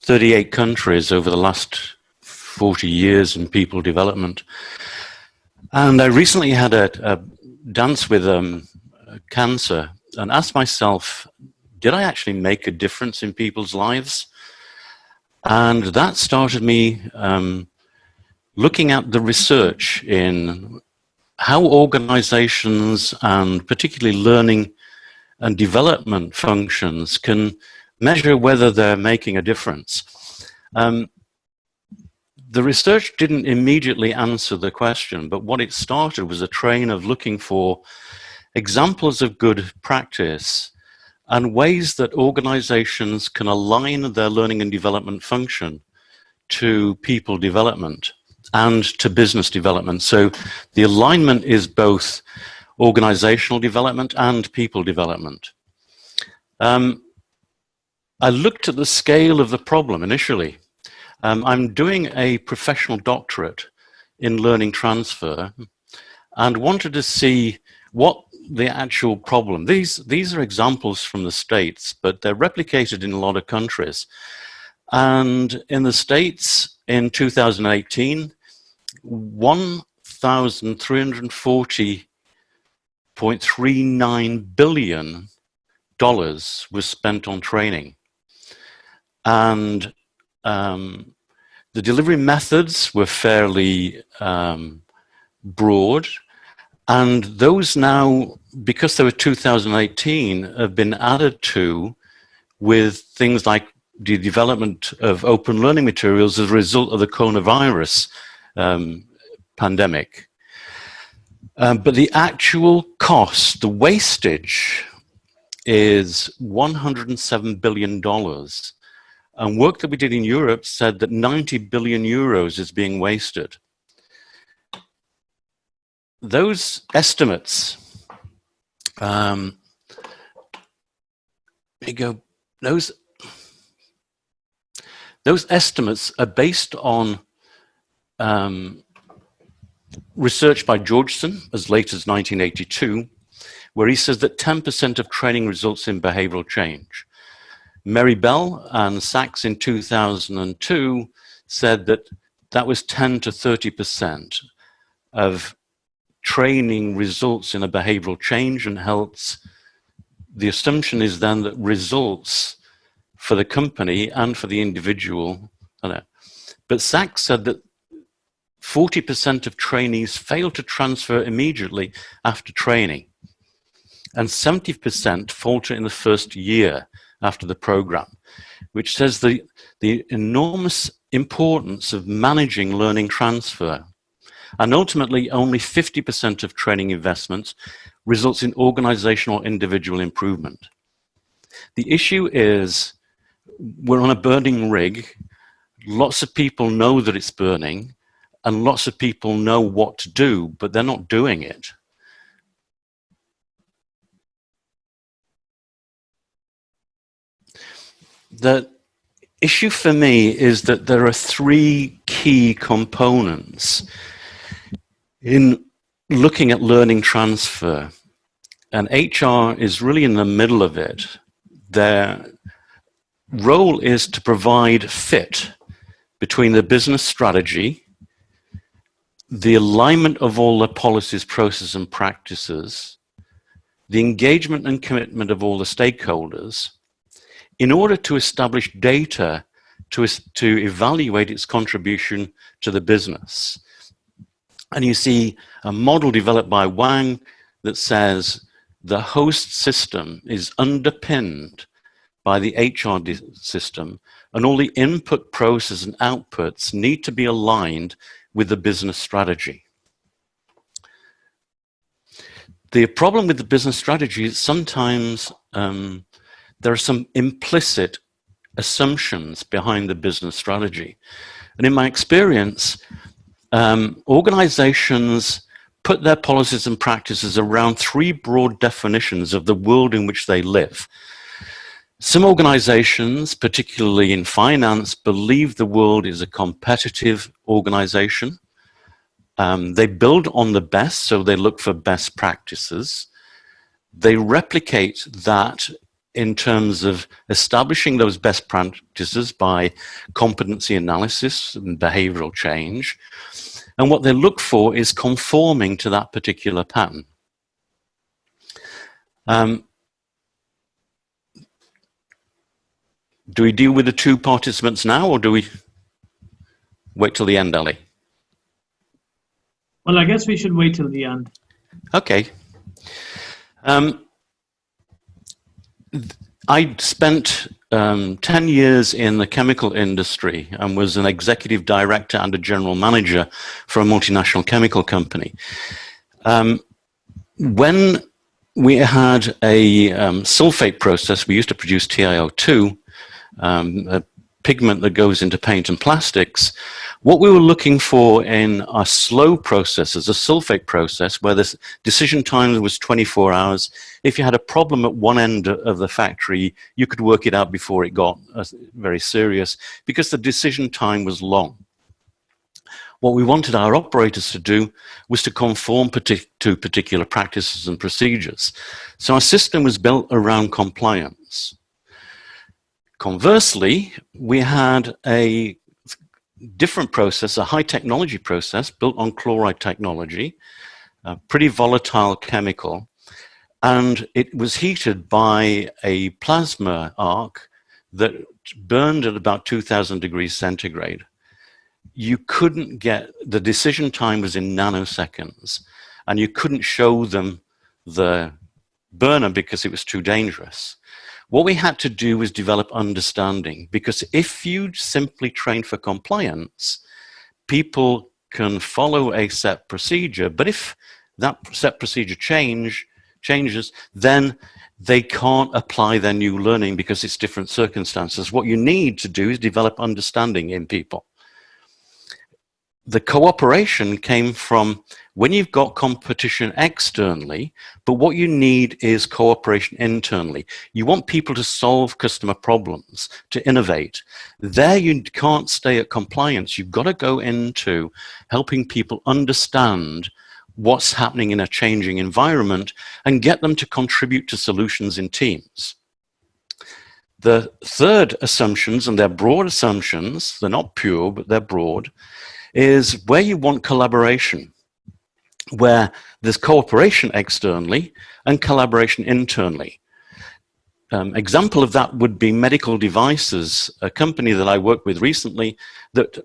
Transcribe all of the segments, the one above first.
38 countries over the last 40 years in people development. And I recently had a dance with cancer and asked myself, did I actually make a difference in people's lives? And that started me looking at the research in how organizations and particularly learning and development functions can measure whether they're making a difference. The research didn't immediately answer the question, but what it started was a train of looking for examples of good practice and ways that organizations can align their learning and development function to people development and to business development. So the alignment is both organizational development and people development. I looked at the scale of the problem initially. I'm doing a professional doctorate in learning transfer and wanted to see what the actual problem. These are examples from the States, but they're replicated in a lot of countries. And in the States in 2018, $1,340.39 billion was spent on training. And the delivery methods were fairly broad, and those now, because they were 2018, have been added to with things like the development of open learning materials as a result of the coronavirus pandemic. But the actual cost, the wastage, is $107 billion. And work that we did in Europe said that 90 billion euros is being wasted. Those estimates, those estimates are based on research by Georgeson as late as 1982, where he says that 10% of training results in behavioral change. Mary Bell and Sachs in 2002 said that that was 10 to 30% of training results in a behavioral change and helps. The assumption is then that results for the company and for the individual. But Sachs said that 40% of trainees fail to transfer immediately after training, and 70% falter in the first year after the program, which says the enormous importance of managing learning transfer. And ultimately, only 50% of training investments results in organizational or individual improvement. The issue is we're on a burning rig. Lots of people know that it's burning, and lots of people know what to do, but they're not doing it. The issue for me is that there are three key components in looking at learning transfer, and HR is really in the middle of it. Their role is to provide fit between the business strategy, the alignment of all the policies, processes, and practices, the engagement and commitment of all the stakeholders, in order to establish data to evaluate its contribution to the business. And you see a model developed by Wang that says the host system is underpinned by the HR system, and all the input, process, and outputs need to be aligned with the business strategy. The problem with the business strategy is sometimes there are some implicit assumptions behind the business strategy. And in my experience, organizations put their policies and practices around three broad definitions of the world in which they live. Some organizations, particularly in finance, believe the world is a competitive organization. They build on the best, so they look for best practices. They replicate that in terms of establishing those best practices by competency analysis and behavioral change. And what they look for is conforming to that particular pattern. Do we deal with the two participants now, or do we wait till the end, Ali? Well, I guess we should wait till the end. Okay. I spent 10 years in the chemical industry and was an executive director and a general manager for a multinational chemical company. When we had a sulfate process, we used to produce TiO2, a pigment that goes into paint and plastics. What we were looking for in our slow processes, a sulfate process, where the decision time was 24 hours, if you had a problem at one end of the factory, you could work it out before it got very serious, because the decision time was long. What we wanted our operators to do was to conform to particular practices and procedures. So our system was built around compliance. Conversely, we had a different process, a high technology process built on chloride technology, a pretty volatile chemical, and it was heated by a plasma arc that burned at about 2000 degrees centigrade. You couldn't get, the decision time was in nanoseconds, and you couldn't show them the burner because it was too dangerous. What we had to do was develop understanding, because if you simply train for compliance, people can follow a set procedure, but if that set procedure changes, then they can't apply their new learning because it's different circumstances. What you need to do is develop understanding in people. The cooperation came from when you've got competition externally, but what you need is cooperation internally. You want people to solve customer problems, to innovate. There you can't stay at compliance. You've got to go into helping people understand what's happening in a changing environment and get them to contribute to solutions in teams. The third assumptions, and they're broad assumptions, they're not pure, but they're broad, is where you want collaboration, where there's cooperation externally and collaboration internally. Example of that would be medical devices, a company that I worked with recently that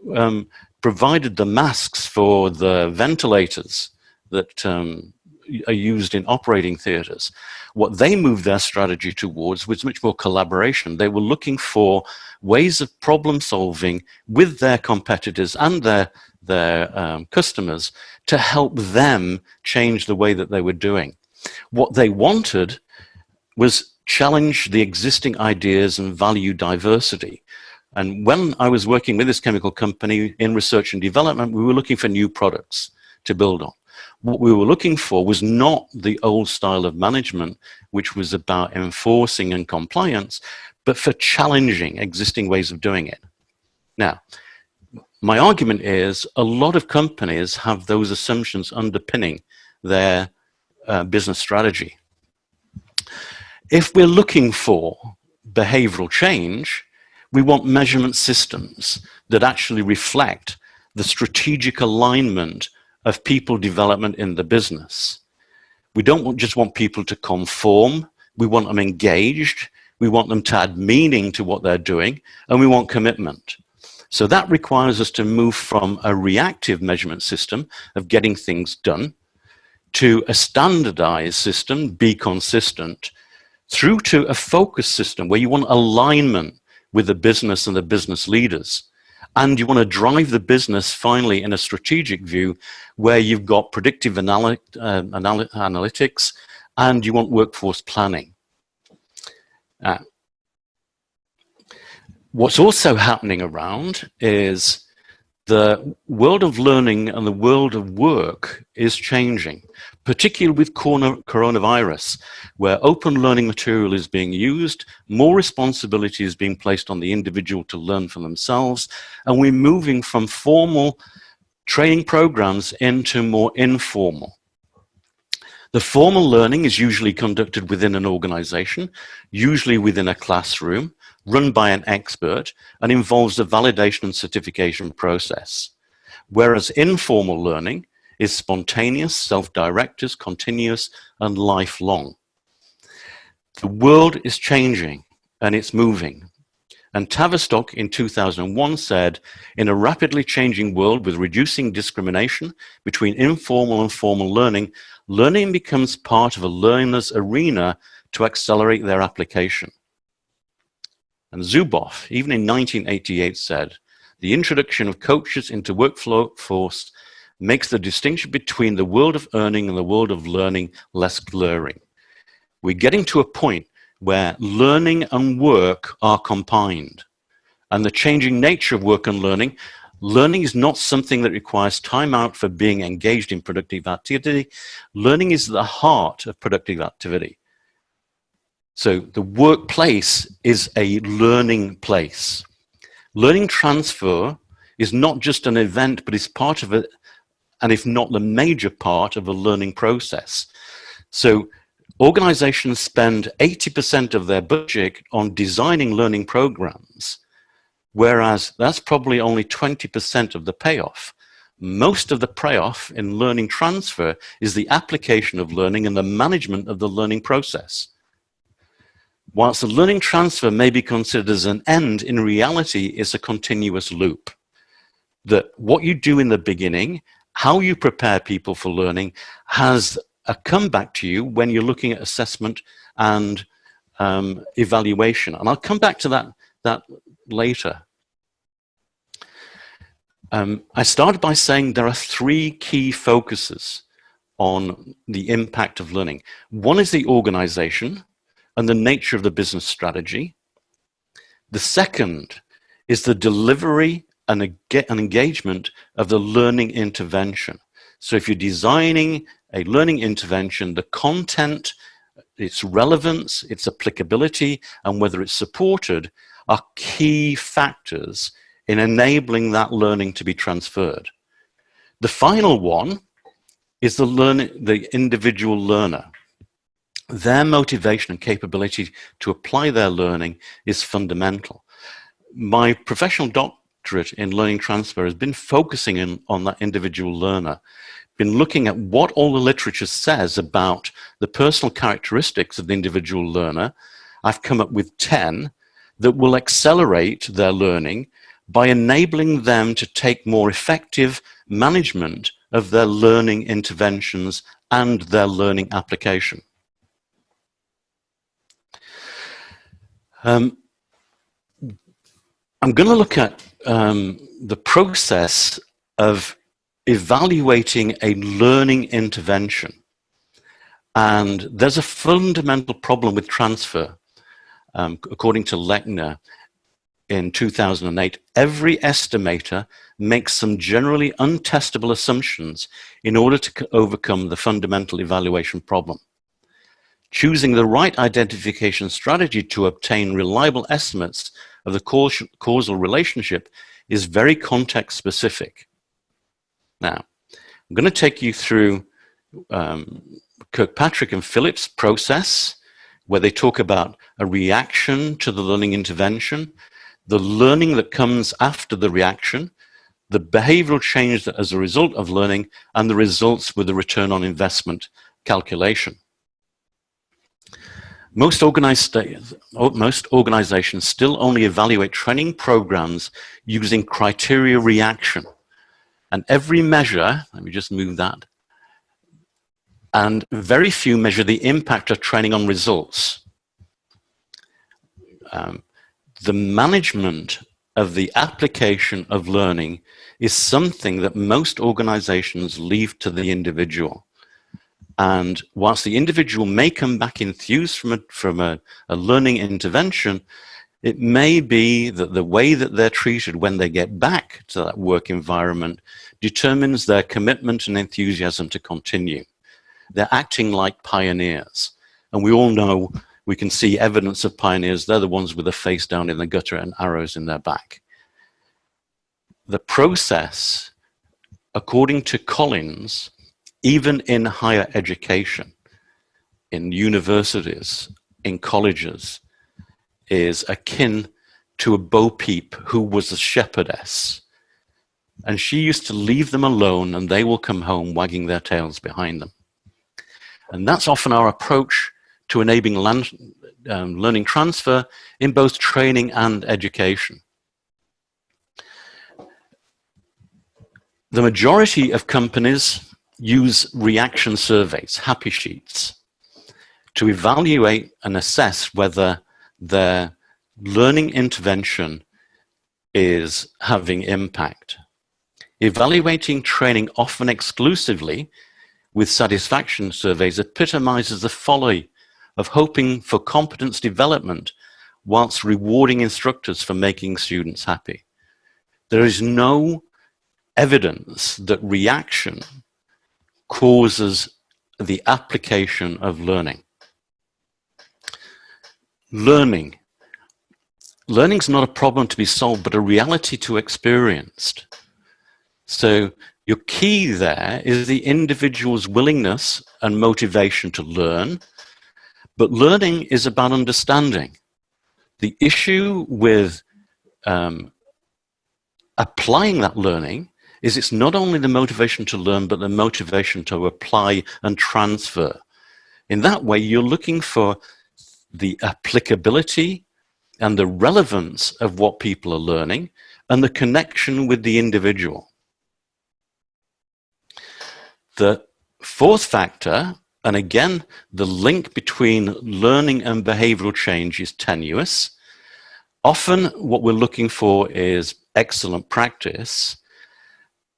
provided the masks for the ventilators that are used in operating theaters. What they moved their strategy towards was much more collaboration. They were looking for ways of problem solving with their competitors and their customers to help them change the way that they were doing. What they wanted was challenge the existing ideas and value diversity. And when I was working with this chemical company in research and development, we were looking for new products to build on. What we were looking for was not the old style of management, which was about enforcing and compliance, but for challenging existing ways of doing it. Now, my argument is a lot of companies have those assumptions underpinning their business strategy. If we're looking for behavioral change, we want measurement systems that actually reflect the strategic alignment of people development in the business. We don't just want people to conform, we want them engaged, we want them to add meaning to what they're doing, and we want commitment. So that requires us to move from a reactive measurement system of getting things done to a standardized system, be consistent, through to a focus system where you want alignment with the business and the business leaders. And you want to drive the business finally in a strategic view where you've got predictive analytics and you want workforce planning. What's also happening around is the world of learning and the world of work is changing, particularly with coronavirus, where open learning material is being used, more responsibility is being placed on the individual to learn for themselves, and we're moving from formal training programs into more informal. The formal learning is usually conducted within an organization, usually within a classroom, run by an expert, and involves a validation and certification process. Whereas informal learning is spontaneous, self-directed, continuous, and lifelong. The world is changing and it's moving. And Tavistock in 2001 said, in a rapidly changing world with reducing discrimination between informal and formal learning, learning becomes part of a learner's arena to accelerate their application. And Zuboff, even in 1988, said, the introduction of coaches into workforce makes the distinction between the world of earning and the world of learning less blurring. We're getting to a point where learning and work are combined. And the changing nature of work and learning is not something that requires time out for being engaged in productive activity. Learning is the heart of productive activity. So the workplace is a learning place. Learning transfer is not just an event, but it's part of it, and if not the major part of a learning process. So organizations spend 80% of their budget on designing learning programs, whereas that's probably only 20% of the payoff. Most of the payoff in learning transfer is the application of learning and the management of the learning process. Whilst the learning transfer may be considered as an end, in reality it's a continuous loop. That what you do in the beginning, how you prepare people for learning, has a comeback to you when you're looking at assessment and evaluation. And I'll come back to that later. I started by saying there are three key focuses on the impact of learning. One is the organization and the nature of the business strategy. The second is the delivery and engagement of the learning intervention. So if you're designing a learning intervention, the content, its relevance, its applicability, and whether it's supported are key factors in enabling that learning to be transferred. The final one is the individual learner. Their motivation and capability to apply their learning is fundamental. My professional doctorate in learning transfer has been focusing on that individual learner, been looking at what all the literature says about the personal characteristics of the individual learner. I've come up with 10 that will accelerate their learning by enabling them to take more effective management of their learning interventions and their learning application. I'm going to look at the process of evaluating a learning intervention. And there's a fundamental problem with transfer. According to Lechner in 2008, every estimator makes some generally untestable assumptions in order to overcome the fundamental evaluation problem. Choosing the right identification strategy to obtain reliable estimates of the causal relationship is very context specific. Now, I'm going to take you through Kirkpatrick and Phillips' process, where they talk about a reaction to the learning intervention, the learning that comes after the reaction, the behavioral change that as a result of learning, and the results with the return on investment calculation. Most organizations still only evaluate training programs using criteria reaction. And every measure, let me just move that, and very few measure the impact of training on results. The management of the application of learning is something that most organizations leave to the individual. And whilst the individual may come back enthused from a learning intervention, it may be that the way that they're treated when they get back to that work environment determines their commitment and enthusiasm to continue. They're acting like pioneers. And we all know, we can see evidence of pioneers. They're the ones with the face down in the gutter and arrows in their back. The process, according to Collins, even in higher education, in universities, in colleges, is akin to a bo peep who was a shepherdess. And she used to leave them alone and they will come home wagging their tails behind them. And that's often our approach to enabling learning transfer in both training and education. The majority of companies use reaction surveys, happy sheets, to evaluate and assess whether their learning intervention is having impact. Evaluating training often exclusively with satisfaction surveys epitomizes the folly of hoping for competence development whilst rewarding instructors for making students happy. There is no evidence that reaction causes the application of learning. Learning. Learning's not a problem to be solved, but a reality to experienced. So your key there is the individual's willingness and motivation to learn, but learning is about understanding. The issue with applying that learning is it's not only the motivation to learn, but the motivation to apply and transfer. In that way, you're looking for the applicability and the relevance of what people are learning and the connection with the individual. The fourth factor, and again, the link between learning and behavioral change is tenuous. Often what we're looking for is excellent practice,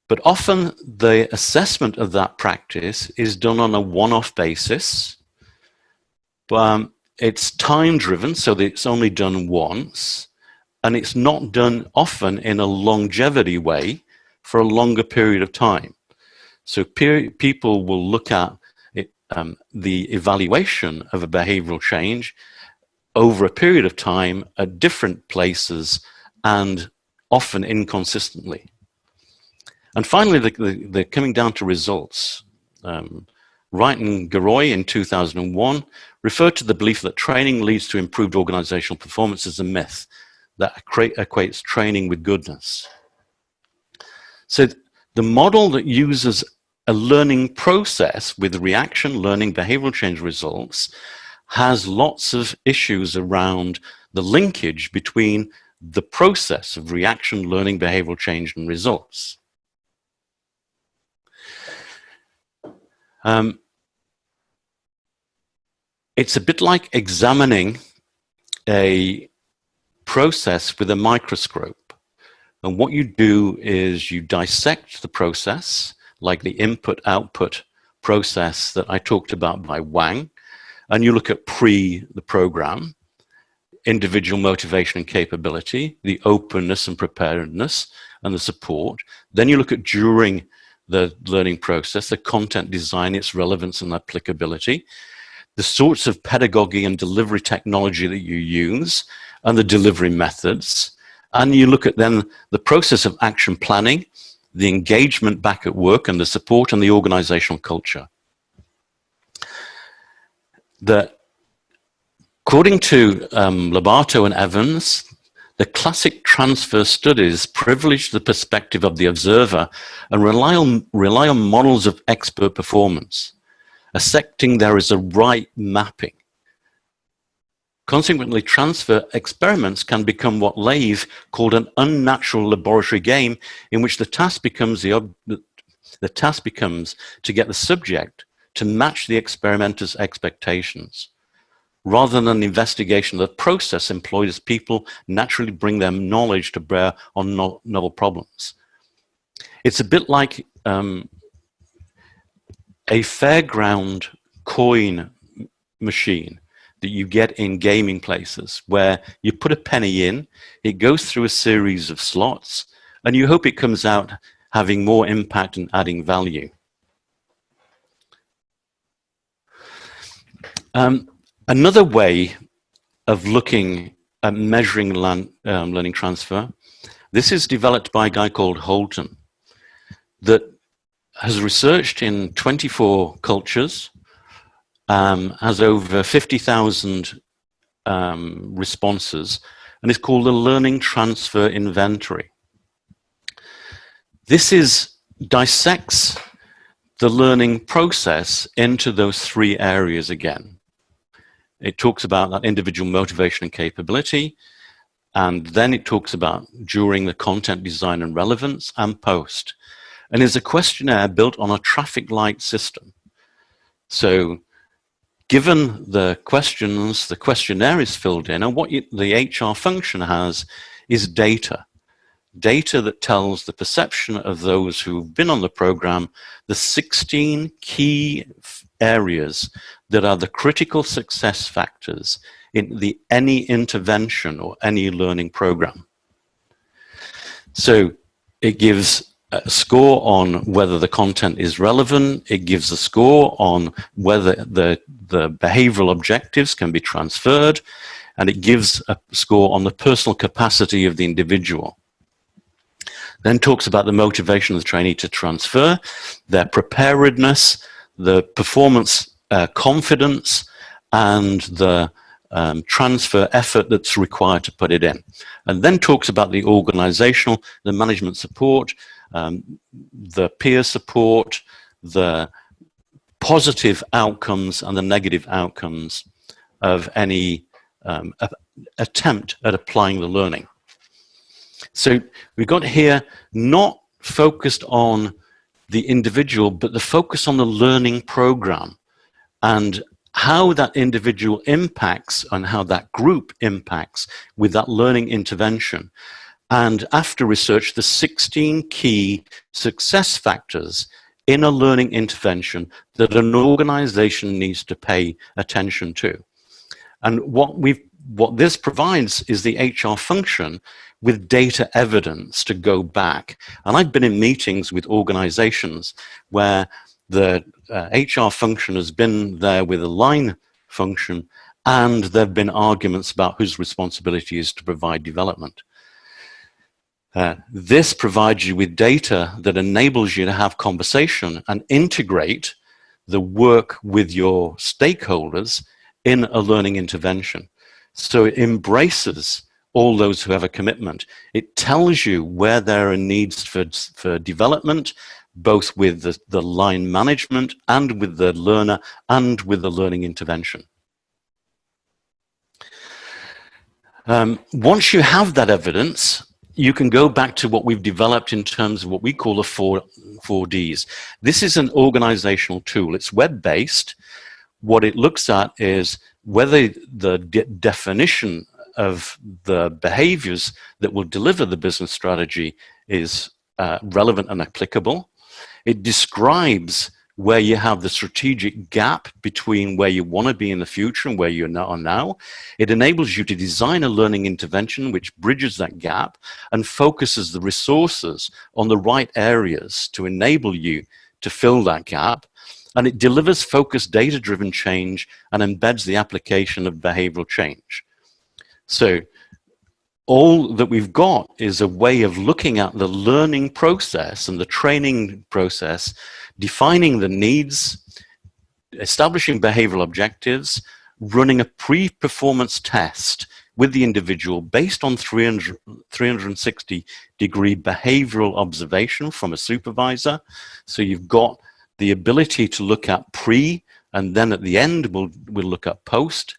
but often the assessment of that practice is done on a one-off basis. It's time-driven, so that it's only done once, and it's not done often in a longevity way for a longer period of time. So people will look at it, the evaluation of a behavioral change over a period of time at different places and often inconsistently. And finally, the coming down to results. Wright and Garoy in 2001 referred to the belief that training leads to improved organizational performance as a myth that equates training with goodness. So the model that uses a learning process with reaction, learning, behavioral change results has lots of issues around the linkage between the process of reaction, learning, behavioral change, and results. It's a bit like examining a process with a microscope. And what you do is you dissect the process, like the input-output process that I talked about by Wang, and you look at the program, individual motivation and capability, the openness and preparedness, and the support. Then you look at during the learning process, the content design, its relevance and applicability, the sorts of pedagogy and delivery technology that you use, and the delivery methods. And you look at then the process of action planning, the engagement back at work, and the support and the organizational culture. According to Lobato and Evans, the classic transfer studies privilege the perspective of the observer and rely on models of expert performance, accepting there is a right mapping. Consequently, transfer experiments can become what Lave called an unnatural laboratory game, in which the task becomes to get the subject to match the experimenter's expectations, rather than an investigation of the process employed as people naturally bring their knowledge to bear on novel problems. It's a bit like a fairground coin machine that you get in gaming places, where you put a penny in, it goes through a series of slots, and you hope it comes out having more impact and adding value. Another way of looking at measuring learning transfer, this is developed by a guy called Holton, that has researched in 24 cultures has over 50,000 responses, and it's called the Learning Transfer Inventory. This dissects the learning process into those three areas again. It talks about that individual motivation and capability, and then it talks about during the content design and relevance and post. And it's a questionnaire built on a traffic light system. So given the questions, the questionnaire is filled in, and what the HR function has is data. Data that tells the perception of those who've been on the program, the 16 key areas that are the critical success factors in any intervention or any learning program. So it gives a score on whether the content is relevant, it gives a score on whether the behavioral objectives can be transferred, and it gives a score on the personal capacity of the individual. Then talks about the motivation of the trainee to transfer, their preparedness, the performance confidence, and the transfer effort that's required to put it in. And then talks about the organizational, the management support, the peer support, the positive outcomes and the negative outcomes of any attempt at applying the learning. So we've got here not focused on the individual, but the focus on the learning program and how that individual impacts and how that group impacts with that learning intervention. And after research, the 16 key success factors in a learning intervention that an organization needs to pay attention to. And what this provides is the HR function with data evidence to go back. And I've been in meetings with organizations where the HR function has been there with a line function, and there have been arguments about whose responsibility is to provide development. This provides you with data that enables you to have conversation and integrate the work with your stakeholders in a learning intervention. So it embraces all those who have a commitment. It tells you where there are needs for development, both with the line management and with the learner and with the learning intervention. Once you have that evidence, you can go back to what we've developed in terms of what we call the four Ds. This is an organizational tool. It's web-based. What it looks at is whether the definition of the behaviors that will deliver the business strategy is relevant and applicable. It describes where you have the strategic gap between where you want to be in the future and where you are now. It enables you to design a learning intervention which bridges that gap and focuses the resources on the right areas to enable you to fill that gap. And it delivers focused data-driven change and embeds the application of behavioral change. So all that we've got is a way of looking at the learning process and the training process, defining the needs, establishing behavioral objectives, running a pre-performance test with the individual based on 360-degree behavioral observation from a supervisor. So you've got the ability to look at pre, and then at the end we'll look at post.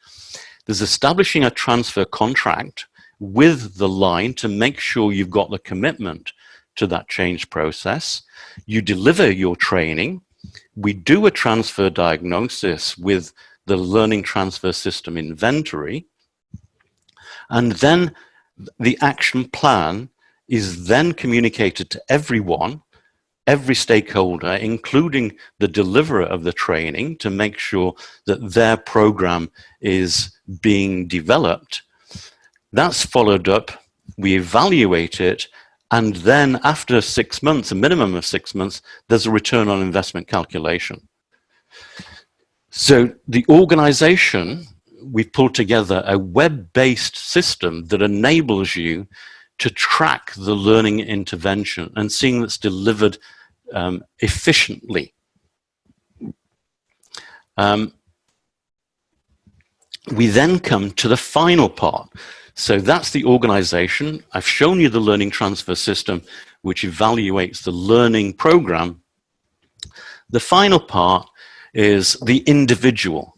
There's establishing a transfer contract with the line to make sure you've got the commitment to that change process. You deliver your training. We do a transfer diagnosis with the learning transfer system inventory. And then the action plan is then communicated to everyone, every stakeholder, including the deliverer of the training, to make sure that their program is being developed. That's followed up, we evaluate it, and then after 6 months, a minimum of 6 months, there's a return on investment calculation. So the organization, we've pulled together a web-based system that enables you to track the learning intervention and seeing that's delivered efficiently. we then come to the final part. So that's the organization. I've shown you the learning transfer system, which evaluates the learning program. The final part is the individual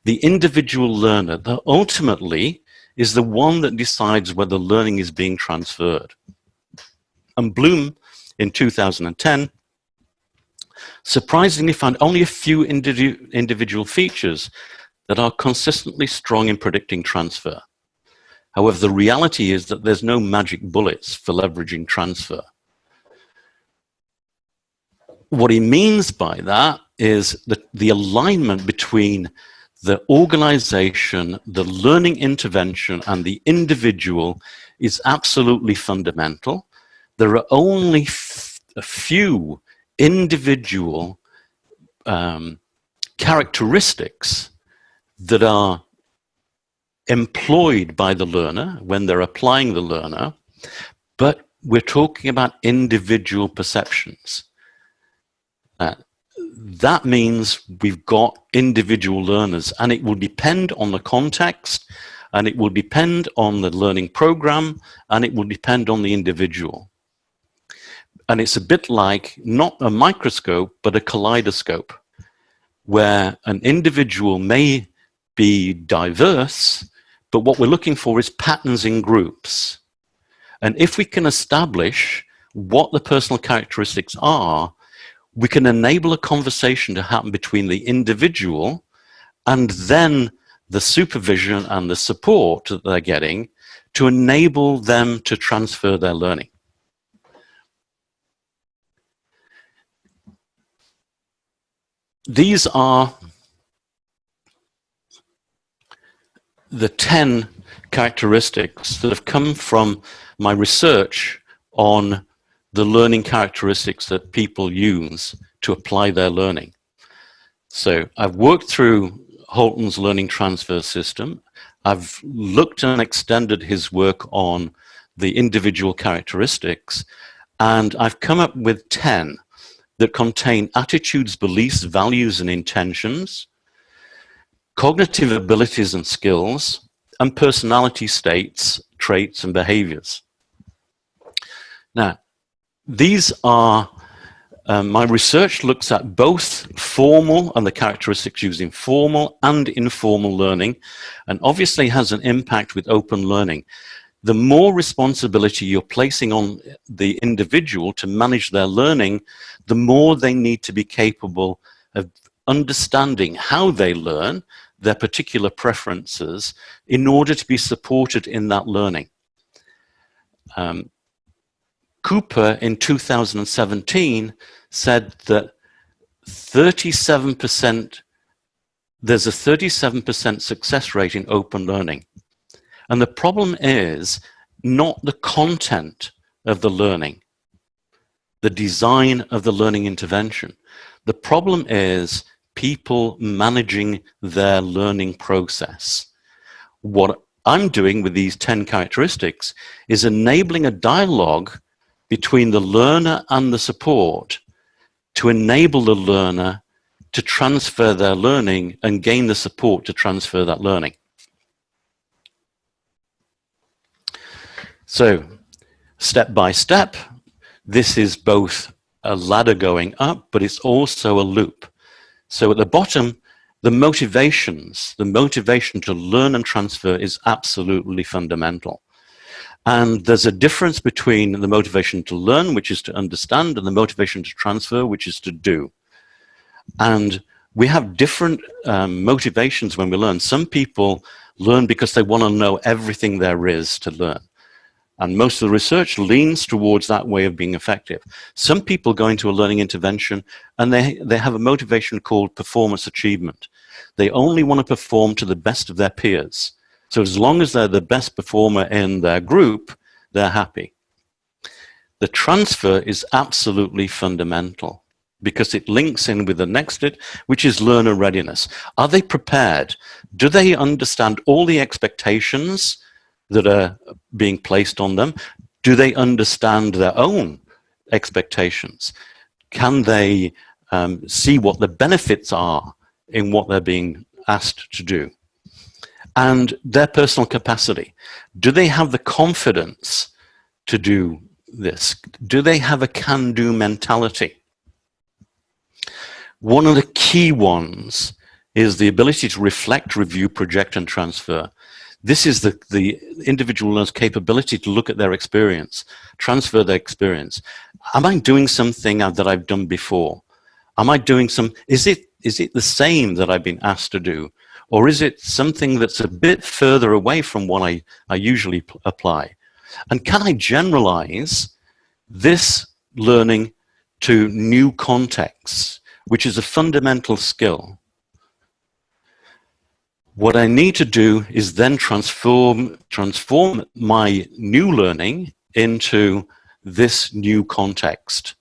learner that ultimately is the one that decides whether learning is being transferred. And Bloom, in 2010, surprisingly found only a few individual features that are consistently strong in predicting transfer. However, the reality is that there's no magic bullets for leveraging transfer. What he means by that is that the alignment between the organization, the learning intervention, and the individual is absolutely fundamental. There are only a few individual characteristics that are employed by the learner when they're applying the learner, but we're talking about individual perceptions. That means we've got individual learners, and it will depend on the context, and it will depend on the learning program, and it will depend on the individual. And it's a bit like not a microscope, but a kaleidoscope, where an individual may be diverse, but what we're looking for is patterns in groups. And if we can establish what the personal characteristics are, we can enable a conversation to happen between the individual and then the supervision and the support that they're getting to enable them to transfer their learning. These are the 10 characteristics that have come from my research on the learning characteristics that people use to apply their learning. So I've worked through Holton's learning transfer system. I've looked and extended his work on the individual characteristics, and I've come up with 10 that contain attitudes, beliefs, values, and intentions, cognitive abilities and skills, and personality states, traits, and behaviors. Now, these are, my research looks at both formal and the characteristics used in formal and informal learning, and obviously has an impact with open learning. The more responsibility you're placing on the individual to manage their learning, the more they need to be capable of understanding how they learn, their particular preferences, in order to be supported in that learning. Cooper in 2017 said that there's a 37% success rate in open learning. And the problem is not the content of the learning, the design of the learning intervention. The problem is people managing their learning process. What I'm doing with these 10 characteristics is enabling a dialogue between the learner and the support to enable the learner to transfer their learning and gain the support to transfer that learning. So, step by step, this is both a ladder going up, but it's also a loop. So at the bottom, the motivation to learn and transfer is absolutely fundamental. And there's a difference between the motivation to learn, which is to understand, and the motivation to transfer, which is to do. And we have different motivations when we learn. Some people learn because they want to know everything there is to learn. And most of the research leans towards that way of being effective. Some people go into a learning intervention and they have a motivation called performance achievement. They only want to perform to the best of their peers. So as long as they're the best performer in their group, they're happy. The transfer is absolutely fundamental because it links in with the next bit, which is learner readiness. Are they prepared? Do they understand all the expectations that are being placed on them? Do they understand their own expectations? Can they see what the benefits are in what they're being asked to do? and their personal capacity. Do they have the confidence to do this? Do they have a can-do mentality? One of the key ones is the ability to reflect, review, project, and transfer. This is the individual learner's capability to look at their experience, transfer their experience. Am I doing something that I've done before? Am I doing is it the same that I've been asked to do? Or is it something that's a bit further away from what I usually apply? And can I generalize this learning to new contexts, which is a fundamental skill? What I need to do is then transform my new learning into this new context.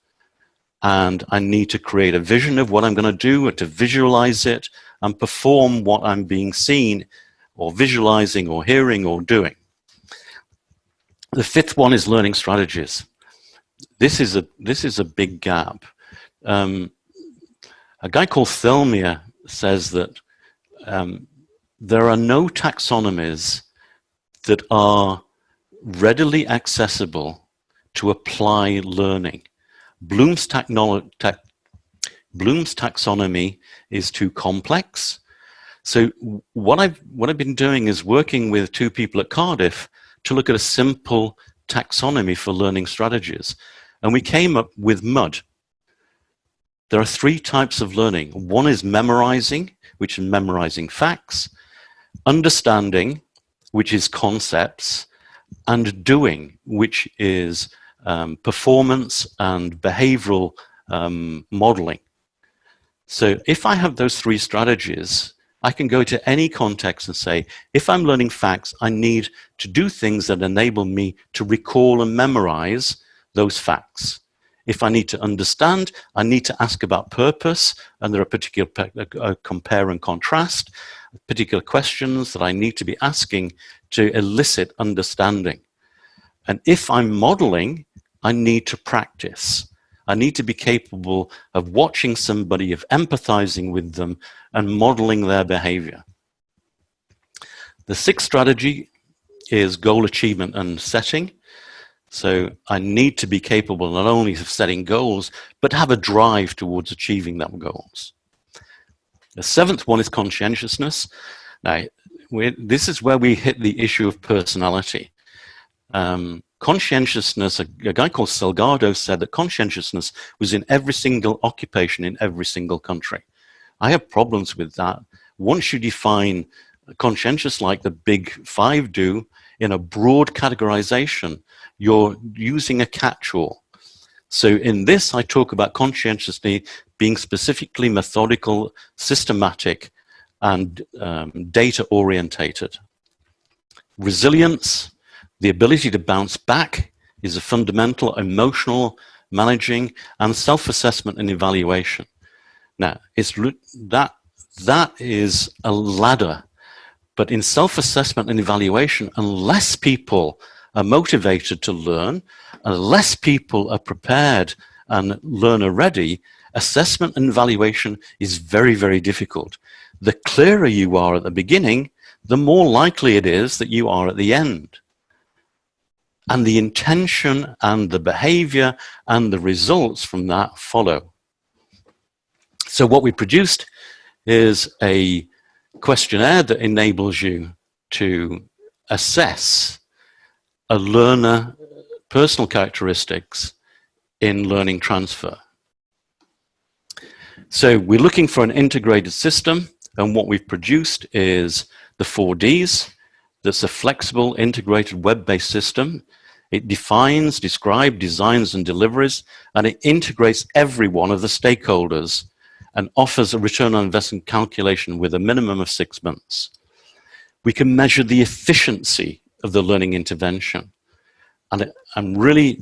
And I need to create a vision of what I'm going to do, or to visualize it, and perform what I'm being seen, or visualizing, or hearing, or doing. The fifth one is learning strategies. This is a big gap. A guy called Thelmier says that there are no taxonomies that are readily accessible to apply learning. Bloom's taxonomy is too complex. So what I've been doing is working with two people at Cardiff to look at a simple taxonomy for learning strategies. And we came up with MUD. There are three types of learning. One is memorizing, which is memorizing facts, understanding, which is concepts, and doing, which is performance and behavioral modeling. So if I have those three strategies, I can go to any context and say, if I'm learning facts, I need to do things that enable me to recall and memorize those facts. If I need to understand, I need to ask about purpose, and there are particular compare and contrast, particular questions that I need to be asking to elicit understanding. And if I'm modeling, I need to practice. I need to be capable of watching somebody, of empathizing with them, and modeling their behavior. The sixth strategy is goal achievement and setting. So I need to be capable not only of setting goals, but have a drive towards achieving those goals. The seventh one is conscientiousness. Now, this is where we hit the issue of personality. Conscientiousness, a guy called Salgado said that conscientiousness was in every single occupation in every single country. I have problems with that. Once you define conscientious like the big five do in a broad categorization, you're using a catch-all. So in this, I talk about conscientiously being specifically methodical, systematic, and data-orientated. Resilience, the ability to bounce back, is a fundamental emotional managing and self-assessment and evaluation. Now, that is a ladder, but in self-assessment and evaluation, unless people are motivated to learn, unless people are prepared and learner ready, assessment and evaluation is very, very difficult. The clearer you are at the beginning, the more likely it is that you are at the end. And the intention and the behavior and the results from that follow. So what we produced is a questionnaire that enables you to assess a learner personal characteristics in learning transfer. So we're looking for an integrated system, and what we've produced is the 4 Ds. That's a flexible, integrated, web-based system. It defines, describes, designs, and delivers, and it integrates every one of the stakeholders and offers a return on investment calculation with a minimum of 6 months. We can measure the efficiency of the learning intervention. And I'm really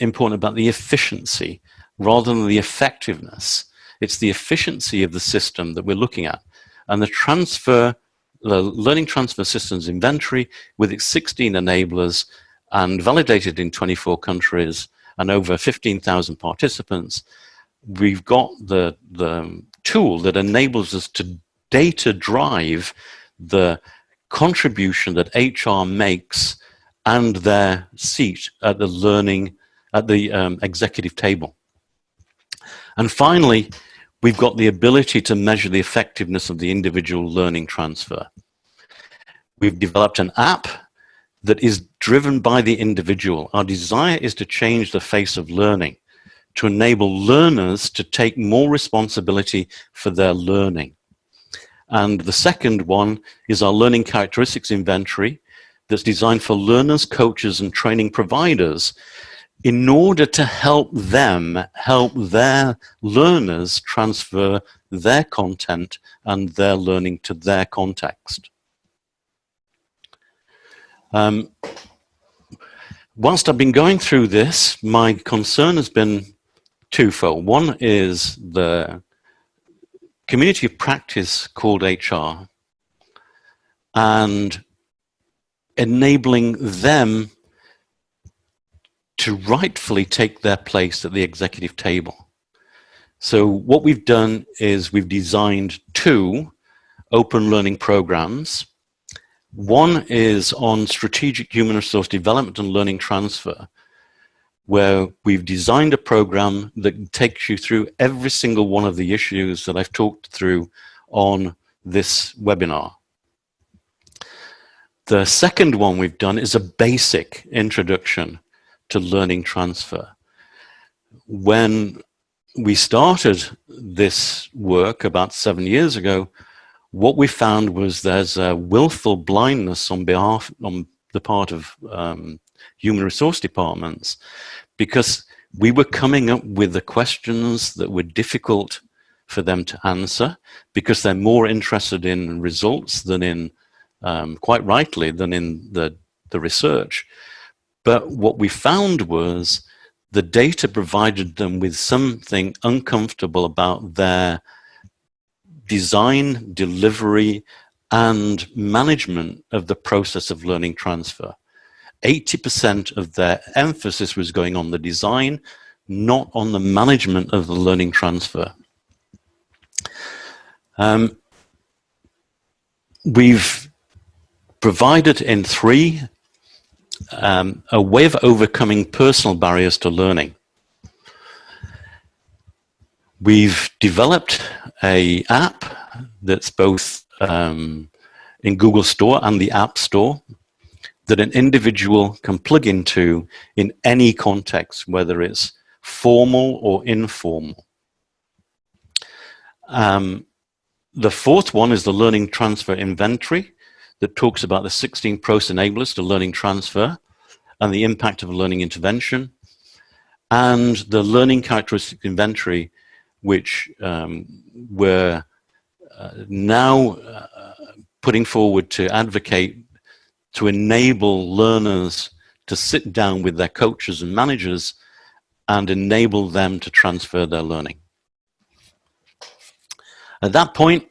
important about the efficiency rather than the effectiveness. It's the efficiency of the system that we're looking at. And the learning transfer systems inventory with its 16 enablers and validated in 24 countries and over 15,000 participants, we've got the tool that enables us to data drive the contribution that HR makes and their seat at the executive table. And finally, we've got the ability to measure the effectiveness of the individual learning transfer. We've developed an app that is driven by the individual. Our desire is to change the face of learning, to enable learners to take more responsibility for their learning. And the second one is our learning characteristics inventory that's designed for learners, coaches, and training providers in order to help them help their learners transfer their content and their learning to their context. Whilst I've been going through this, my concern has been twofold. One is the community of practice called HR and enabling them to rightfully take their place at the executive table. So what we've done is we've designed 2 open learning programs. One is on strategic human resource development and learning transfer, where we've designed a program that takes you through every single one of the issues that I've talked through on this webinar. The second one we've done is a basic introduction to learning transfer. When we started this work about 7 years ago, what we found was there's a willful blindness on the part of human resource departments, because we were coming up with the questions that were difficult for them to answer, because they're more interested in results than in, quite rightly, than in the research. But what we found was the data provided them with something uncomfortable about their design, delivery, and management of the process of learning transfer. 80% of their emphasis was going on the design, not on the management of the learning transfer. We've provided in 3 a way of overcoming personal barriers to learning. We've developed an app that's both in Google Store and the App Store that an individual can plug into in any context, whether it's formal or informal. The fourth one is the learning transfer inventory that talks about the 16 process enablers to learning transfer and the impact of a learning intervention, and the learning characteristic inventory, which we're now putting forward to advocate to enable learners to sit down with their coaches and managers and enable them to transfer their learning. At that point,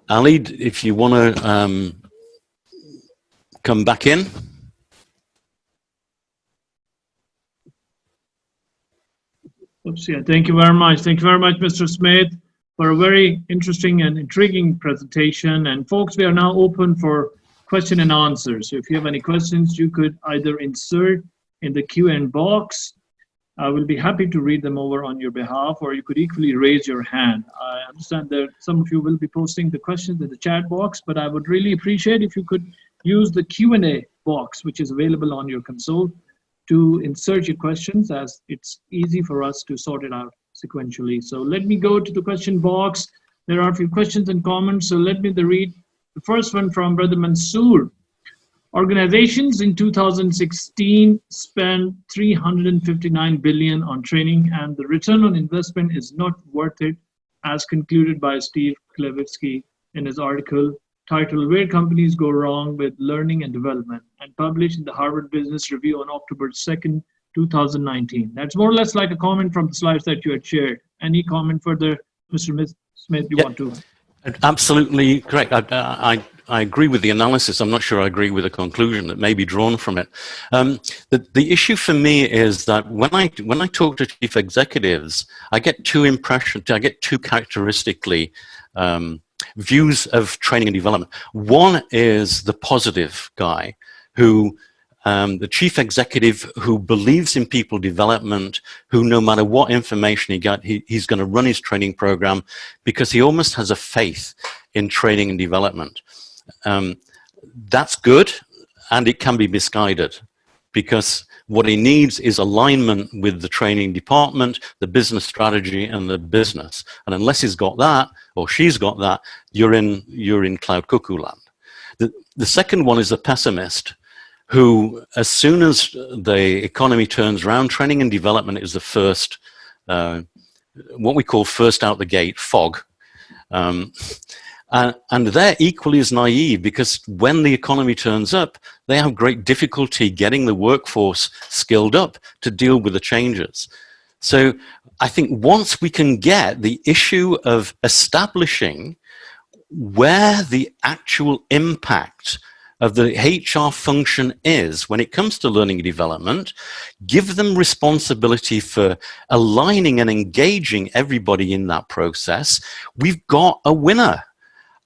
Ali, if you want to come back in. Oops, yeah, thank you very much. Thank you very much, Mr. Smith, for a very interesting and intriguing presentation. And folks, we are now open for question and answers. So if you have any questions, you could either insert in the Q&A box. I will be happy to read them over on your behalf, or you could equally raise your hand. I understand that some of you will be posting the questions in the chat box, but I would really appreciate if you could use the Q&A box, which is available on your console, to insert your questions, as it's easy for us to sort it out sequentially. So let me go to the question box. There are a few questions and comments, so let me read the first one from Brother Mansoor. Organizations in 2016 spent $359 billion on training, and the return on investment is not worth it, as concluded by Steve Klevitsky in his article titled "Where Companies Go Wrong with Learning and Development," and published in the Harvard Business Review on October 2nd, 2019. That's more or less like a comment from the slides that you had shared. Any comment further, Mr. Smith, you want to? Absolutely correct. I agree with the analysis. I'm not sure I agree with the conclusion that may be drawn from it. The issue for me is that when I talk to chief executives, I get two impressions. I get two characteristically views of training and development. One is the positive guy who, the chief executive who believes in people development, who no matter what information he got, he's going to run his training program because he almost has a faith in training and development. That's good, and it can be misguided because what he needs is alignment with the training department, the business strategy, and the business. And unless he's got that, or she's got that, you're in cloud cuckoo land. The second one is the pessimist, who, as soon as the economy turns around, training and development is the first, what we call first out the gate, fog. And they're equally as naive because when the economy turns up, they have great difficulty getting the workforce skilled up to deal with the changes. So I think once we can get the issue of establishing where the actual impact of the HR function is when it comes to learning and development, give them responsibility for aligning and engaging everybody in that process, we've got a winner.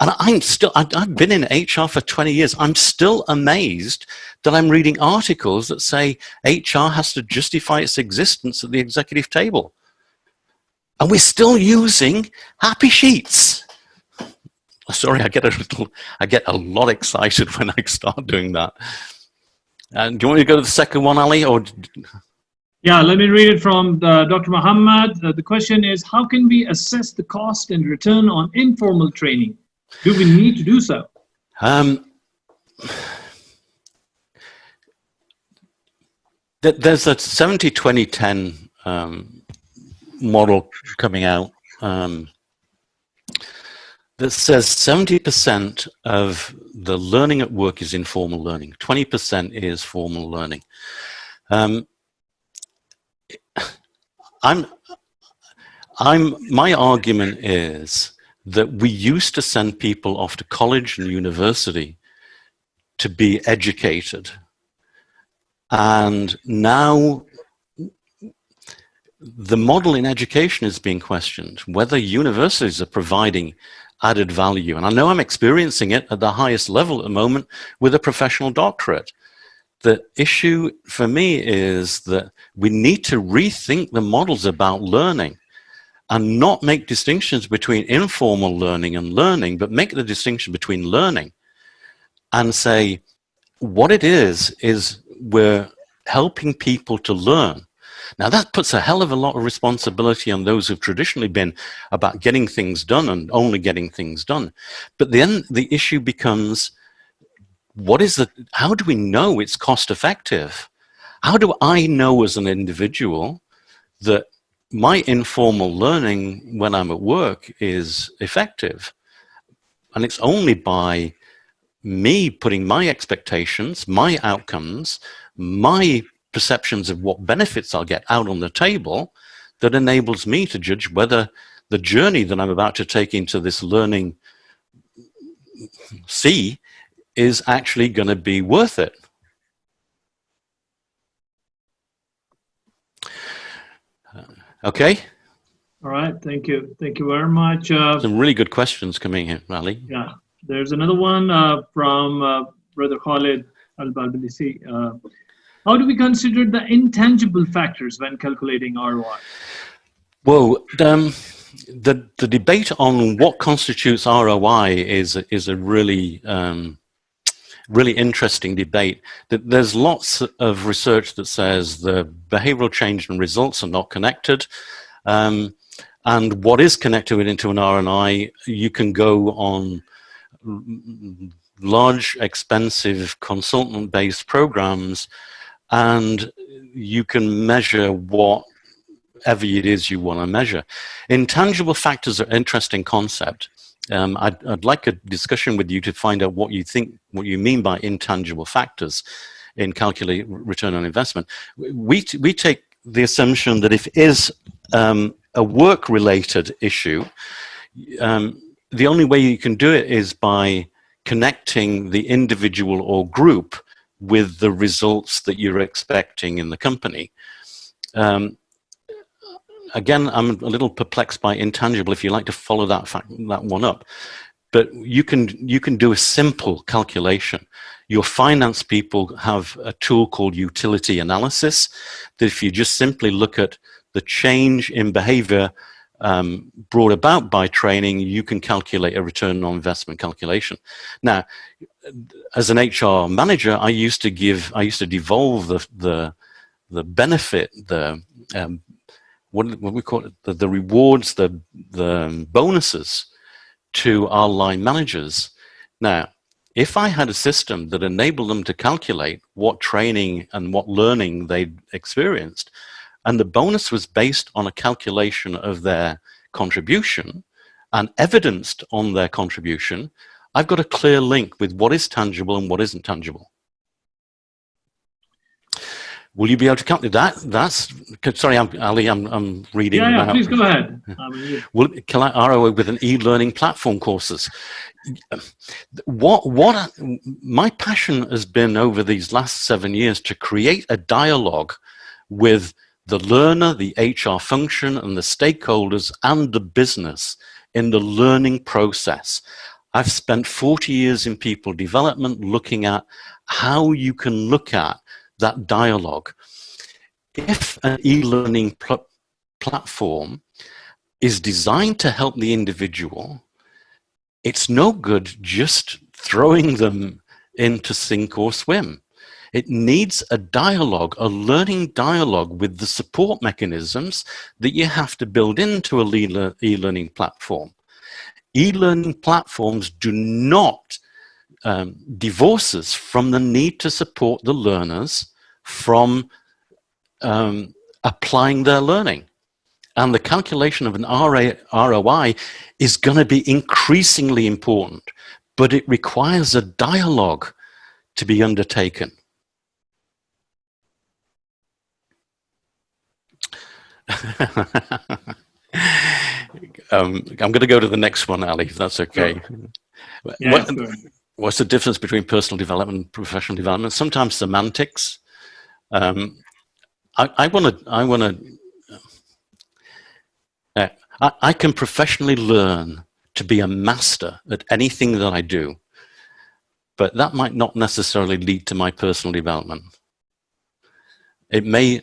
And I've been in HR for 20 years. I'm still amazed that I'm reading articles that say HR has to justify its existence at the executive table. And we're still using happy sheets. Sorry, I get a lot excited when I start doing that. Do you want me to go to the second one, Ali? Or? Yeah, let me read it from Dr. Mohamed. The question is, how can we assess the cost and return on informal training? Do we need to do so? There's a 70-20-10 model coming out that says 70% of the learning at work is informal learning, 20% is formal learning. My argument is that we used to send people off to college and university to be educated. And now the model in education is being questioned, whether universities are providing added value. And I know I'm experiencing it at the highest level at the moment with a professional doctorate. The issue for me is that we need to rethink the models about learning and not make distinctions between informal learning and learning, but make the distinction between learning and say what it is we're helping people to learn. Now that puts a hell of a lot of responsibility on those who've traditionally been about getting things done and only getting things done. But then the issue becomes, how do we know it's cost effective? How do I know as an individual that my informal learning when I'm at work is effective? And it's only by me putting my expectations, my outcomes, my perceptions of what benefits I'll get out on the table that enables me to judge whether the journey that I'm about to take into this learning sea is actually going to be worth it. Okay. All right. Thank you. Thank you very much. Some really good questions coming in, Ali. Yeah. There's another one from Brother Khalid Al-Balbalisi. How do we consider the intangible factors when calculating ROI? Well, the debate on what constitutes ROI is a really really interesting debate. There's lots of research that says the behavioral change and results are not connected. And what is connected into an ROI, you can go on large, expensive consultant-based programs and you can measure whatever it is you want to measure. Intangible factors are an interesting concept. I'd like a discussion with you to find out what you mean by intangible factors in calculating return on investment. We take the assumption that if it is a work-related issue, the only way you can do it is by connecting the individual or group with the results that you're expecting in the company. Again, I'm a little perplexed by intangible, if you like to follow that one up. But you can do a simple calculation. Your finance people have a tool called utility analysis, that if you just simply look at the change in behavior brought about by training, you can calculate a return on investment calculation. Now, as an HR manager, I used to devolve the benefit, what we call it, the rewards, the bonuses to our line managers. Now, if I had a system that enabled them to calculate what training and what learning they'd experienced, and the bonus was based on a calculation of their contribution and evidenced on their contribution, I've got a clear link with what is tangible and what isn't tangible. Will you be able to calculate that? That's, sorry, Ali, I'm reading. Yeah, please go ahead. Will ROI with an e-learning platform courses? My passion has been over these last 7 years to create a dialogue with the learner, the HR function, and the stakeholders and the business in the learning process. I've spent 40 years in people development looking at how you can look at that dialogue. If an e-learning platform is designed to help the individual, it's no good just throwing them into sink or swim. It needs a dialogue, a learning dialogue with the support mechanisms that you have to build into a e-learning platform. E-learning platforms do not divorce us from the need to support the learners from applying their learning. And the calculation of an ROI is going to be increasingly important, but it requires a dialogue to be undertaken. I'm going to go to the next one, Ali, if that's okay. Yeah, what's the difference between personal development and professional development? Sometimes semantics. I can professionally learn to be a master at anything that I do, but that might not necessarily lead to my personal development. It may.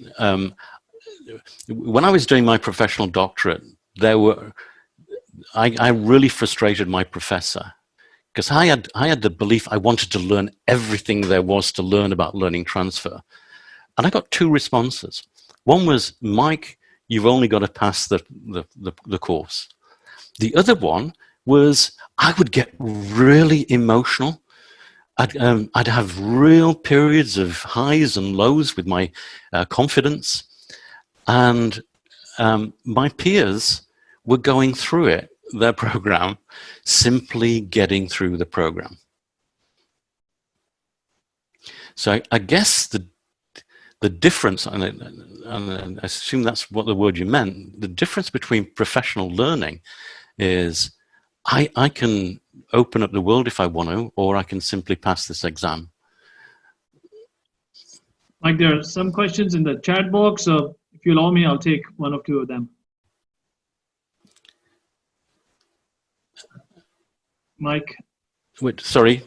When I was doing my professional doctorate, I really frustrated my professor because I had the belief I wanted to learn everything there was to learn about learning transfer. And I got two responses. One was, Mike, you've only got to pass the course. The other one was, I would get really emotional. I'd have real periods of highs and lows with my confidence. And my peers were going through it, their program, simply getting through the program. So I guess the difference, and I assume that's what the word you meant, the difference between professional learning is I can open up the world if I want to, or I can simply pass this exam. Mike, there are some questions in the chat box, so if you allow me, I'll take one or two of them. Mike? Wait, sorry.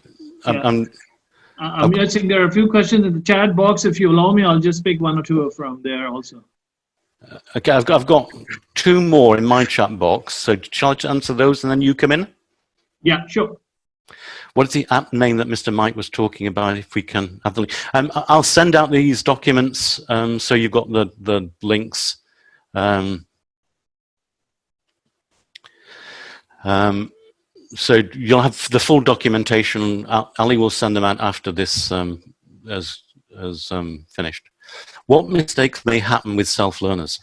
Yeah. I'm guessing there are a few questions in the chat box. If you allow me, I'll just pick one or two from there also. Okay, I've got two more in my chat box. So shall I answer those and then you come in? Yeah, sure. What is the app name that Mr. Mike was talking about? If we can have the link. I'll send out these documents so you've got the links. So you'll have the full documentation. Ali will send them out after this as finished. What mistakes may happen with self-learners?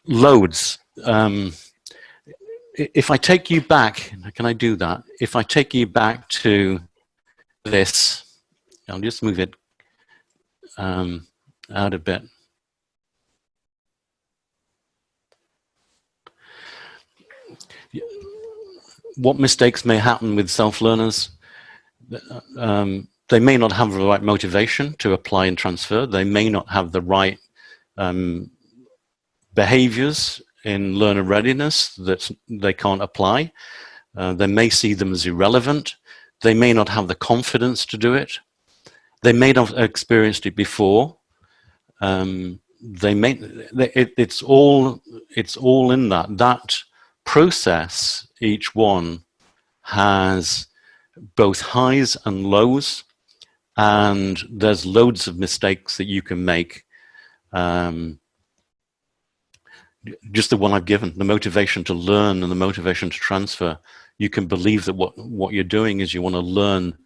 Loads. If I take you back, can I do that? If I take you back to this, I'll just move it out a bit. What mistakes may happen with self-learners? They may not have the right motivation to apply and transfer. They may not have the right behaviors in learner readiness that they can't apply. They may see them as irrelevant. They may not have the confidence to do it. They may not have experienced it before. It's all in that process. Each one has both highs and lows, and there's loads of mistakes that you can make. Just the one I've given, the motivation to learn and the motivation to transfer. You can believe that what you're doing is you want to learn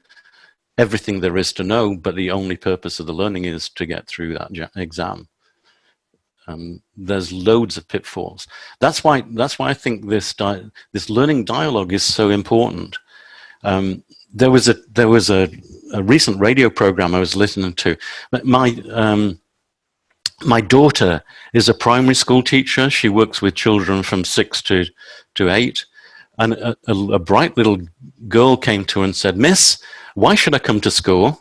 everything there is to know, but the only purpose of the learning is to get through that exam. There's loads of pitfalls. That's why I think this learning dialogue is so important. There was a recent radio program I was listening to. My daughter is a primary school teacher. She works with children from 6 to 8. And a bright little girl came to her and said, "Miss, why should I come to school?"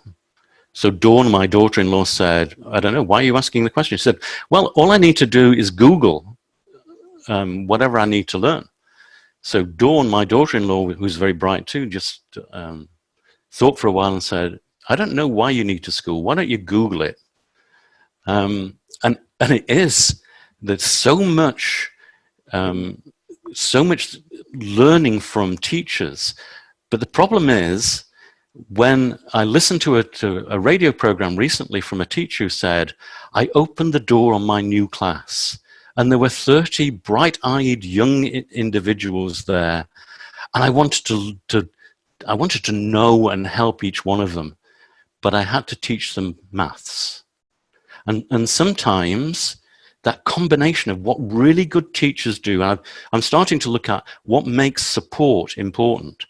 So Dawn, my daughter-in-law, said, "I don't know, why are you asking the question?" She said, "Well, all I need to do is Google whatever I need to learn." So Dawn, my daughter-in-law, who's very bright too, just thought for a while and said, "I don't know why you need to school. Why don't you Google it?" And it is. There's so much learning from teachers. But the problem is, when I listened to a radio program recently from a teacher who said, "I opened the door on my new class, and there were 30 bright-eyed young individuals there, and I wanted to know and help each one of them, but I had to teach them maths." And sometimes that combination of what really good teachers do, I'm starting to look at what makes support important.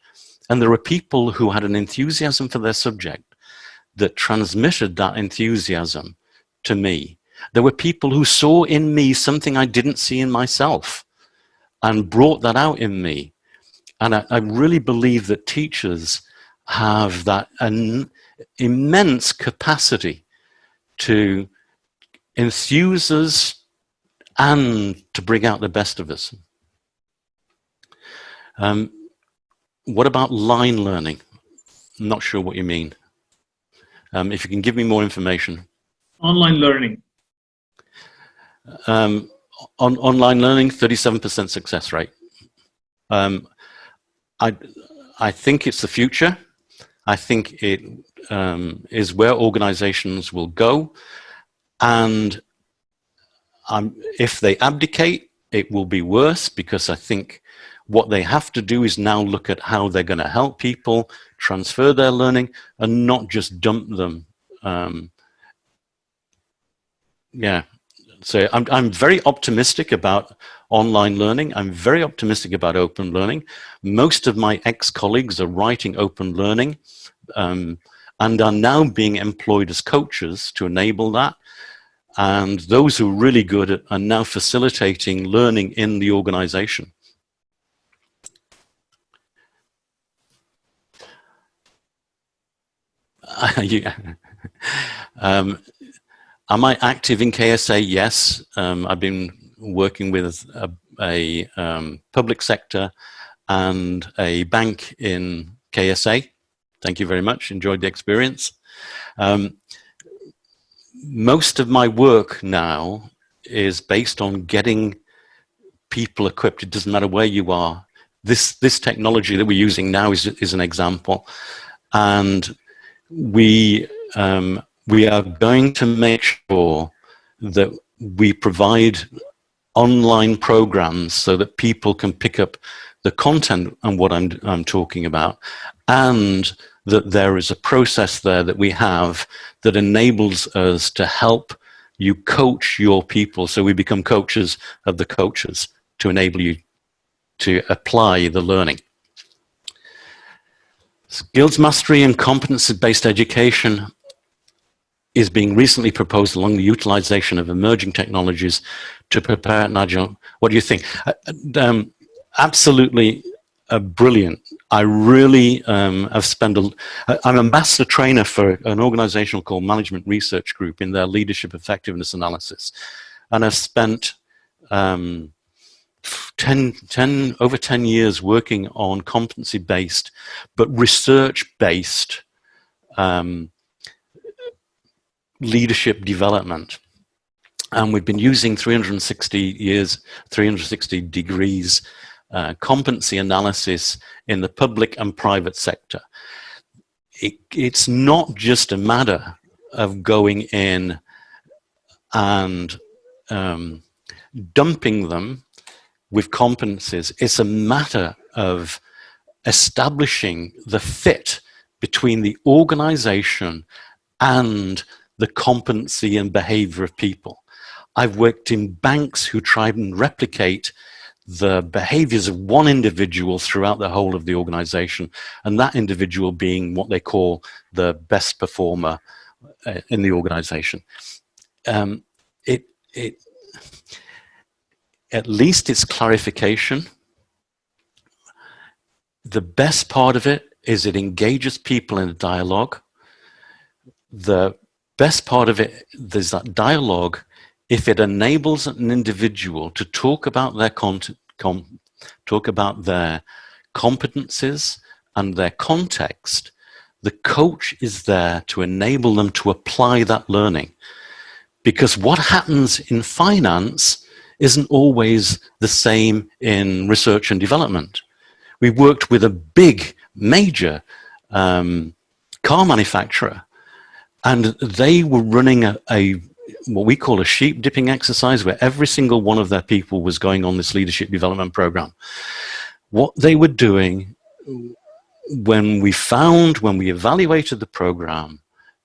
And there are people who had an enthusiasm for their subject that transmitted that enthusiasm to me. There were people who saw in me something I didn't see in myself and brought that out in me. And I really believe that teachers have that an immense capacity to enthuse us and to bring out the best of us. What about line learning? I'm not sure what you mean. If you can give me more information. Online learning. Online learning, 37% success rate. I think it's the future. I think it is where organizations will go. And if they abdicate, it will be worse, because I think what they have to do is now look at how they're going to help people transfer their learning and not just dump them. Yeah. So I'm very optimistic about online learning. I'm very optimistic about open learning. Most of my ex-colleagues are writing open learning and are now being employed as coaches to enable that. And those who are really good are now facilitating learning in the organization. Yeah. Am I active in KSA? Yes. I've been working with a public sector and a bank in KSA. Thank you very much. Enjoyed the experience. Most of my work now is based on getting people equipped. It doesn't matter where you are. This technology that we're using now is an example. And we are going to make sure that we provide online programs so that people can pick up the content and what I'm talking about, and that there is a process there that we have that enables us to help you coach your people, so we become coaches of the coaches to enable you to apply the learning. Skills mastery and competency-based education is being recently proposed along the utilization of emerging technologies to prepare an agile. What do you think? Absolutely brilliant. I really have spent I'm a master trainer for an organization called Management Research Group in their leadership effectiveness analysis. And I've spent 10 over 10 years working on competency-based but research-based leadership development. And we've been using 360 degrees competency analysis in the public and private sector. It's not just a matter of going in and dumping them with competencies. It's a matter of establishing the fit between the organization and the competency and behavior of people. I've worked in banks who try and replicate the behaviors of one individual throughout the whole of the organization, and that individual being what they call the best performer in the organization. At least it's clarification. The best part of it is it engages people in a dialogue. The best part of it is that dialogue, if it enables an individual to talk about their competencies and their context, the coach is there to enable them to apply that learning. Because what happens in finance isn't always the same in research and development. We worked with a big, major car manufacturer, and they were running what we call a sheep dipping exercise, where every single one of their people was going on this leadership development program. What they were doing when we evaluated the program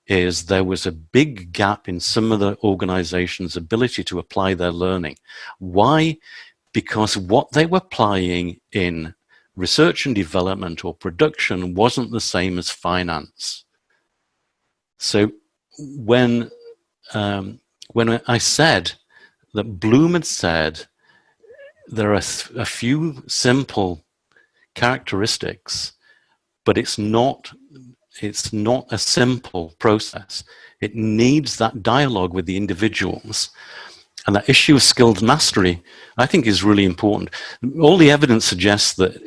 is there was a big gap in some of the organizations' ability to apply their learning. Why? Because what they were applying in research and development or production wasn't the same as finance. So when I said that Bloom had said there are a few simple characteristics, but it's not a simple process. It needs that dialogue with the individuals. And that issue of skilled mastery, I think, is really important. All the evidence suggests that